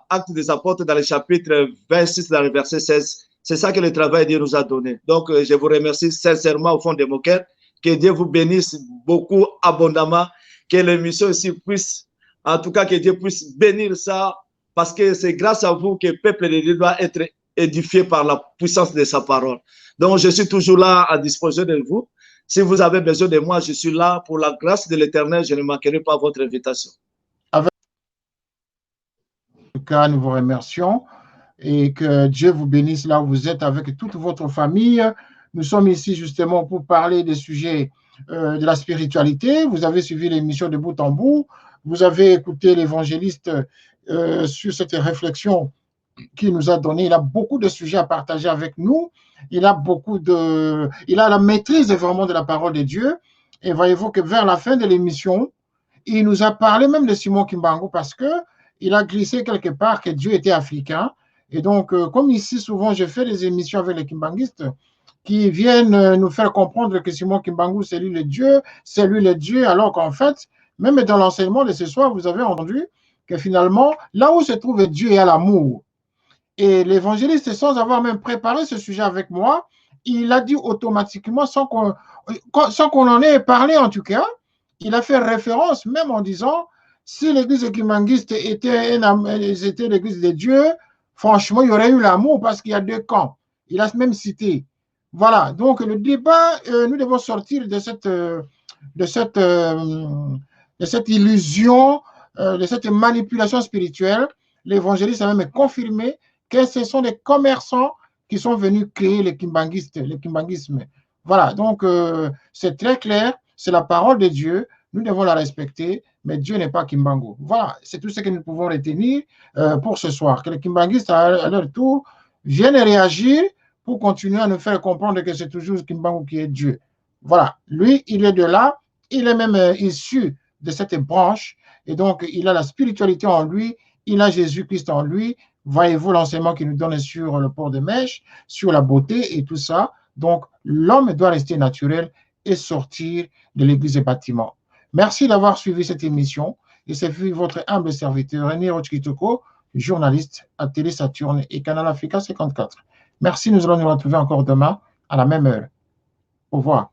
Actes des Apôtres dans le chapitre 26, dans le verset 16, c'est ça que le travail que Dieu nous a donné. Donc, je vous remercie sincèrement au fond de mon cœur. Que Dieu vous bénisse beaucoup, abondamment. Que l'émission ici puisse, en tout cas, que Dieu puisse bénir ça, parce que c'est grâce à vous que le peuple de Dieu doit être édifié par la puissance de sa parole. Donc, je suis toujours là à disposition de vous. Si vous avez besoin de moi, je suis là. Pour la grâce de l'Éternel, je ne manquerai pas votre invitation. En tout cas, nous vous remercions et que Dieu vous bénisse là où vous êtes avec toute votre famille. Nous sommes ici justement pour parler des sujets de la spiritualité. Vous avez suivi l'émission de bout en bout. Vous avez écouté l'évangéliste sur cette réflexion qu'il nous a donné. Il a beaucoup de sujets à partager avec nous. Il a la maîtrise vraiment de la parole de Dieu. Et voyez-vous que vers la fin de l'émission, il nous a parlé même de Simon Kimbangu parce que il a glissé quelque part que Dieu était africain. Et donc, comme ici, souvent, je fais des émissions avec les kimbanguistes qui viennent nous faire comprendre que Simon Kimbangu, c'est lui le Dieu, alors qu'en fait, même dans l'enseignement de ce soir, vous avez entendu que finalement, là où se trouve Dieu, il y a l'amour. Et l'évangéliste, sans avoir même préparé ce sujet avec moi, il a dit automatiquement, sans qu'on en ait parlé en tout cas, il a fait référence même en disant, si l'église kimbanguiste était l'église de Dieu, franchement, il y aurait eu l'amour parce qu'il y a deux camps. Il a même cité. Voilà, donc le débat, nous devons sortir de cette illusion, de cette manipulation spirituelle. L'évangéliste a même confirmé que ce sont des commerçants qui sont venus créer le kimbanguisme. Voilà, donc c'est très clair, c'est la parole de Dieu, nous devons la respecter, mais Dieu n'est pas Kimbangu. Voilà, c'est tout ce que nous pouvons retenir pour ce soir, que les kimbanguistes à leur tour viennent réagir pour continuer à nous faire comprendre que c'est toujours Kimbangu qui est Dieu. Voilà, lui, il est de là, il est même issu de cette branche, et donc il a la spiritualité en lui, il a Jésus-Christ en lui. Voyez-vous l'enseignement qu'il nous donne sur le port de mèche, sur la beauté et tout ça. Donc, l'homme doit rester naturel et sortir de l'église des bâtiments. Merci d'avoir suivi cette émission. Et c'est votre humble serviteur, René Rochkitoko, journaliste à Télé Saturne et Canal Africa 54. Merci, nous allons nous retrouver encore demain à la même heure. Au revoir.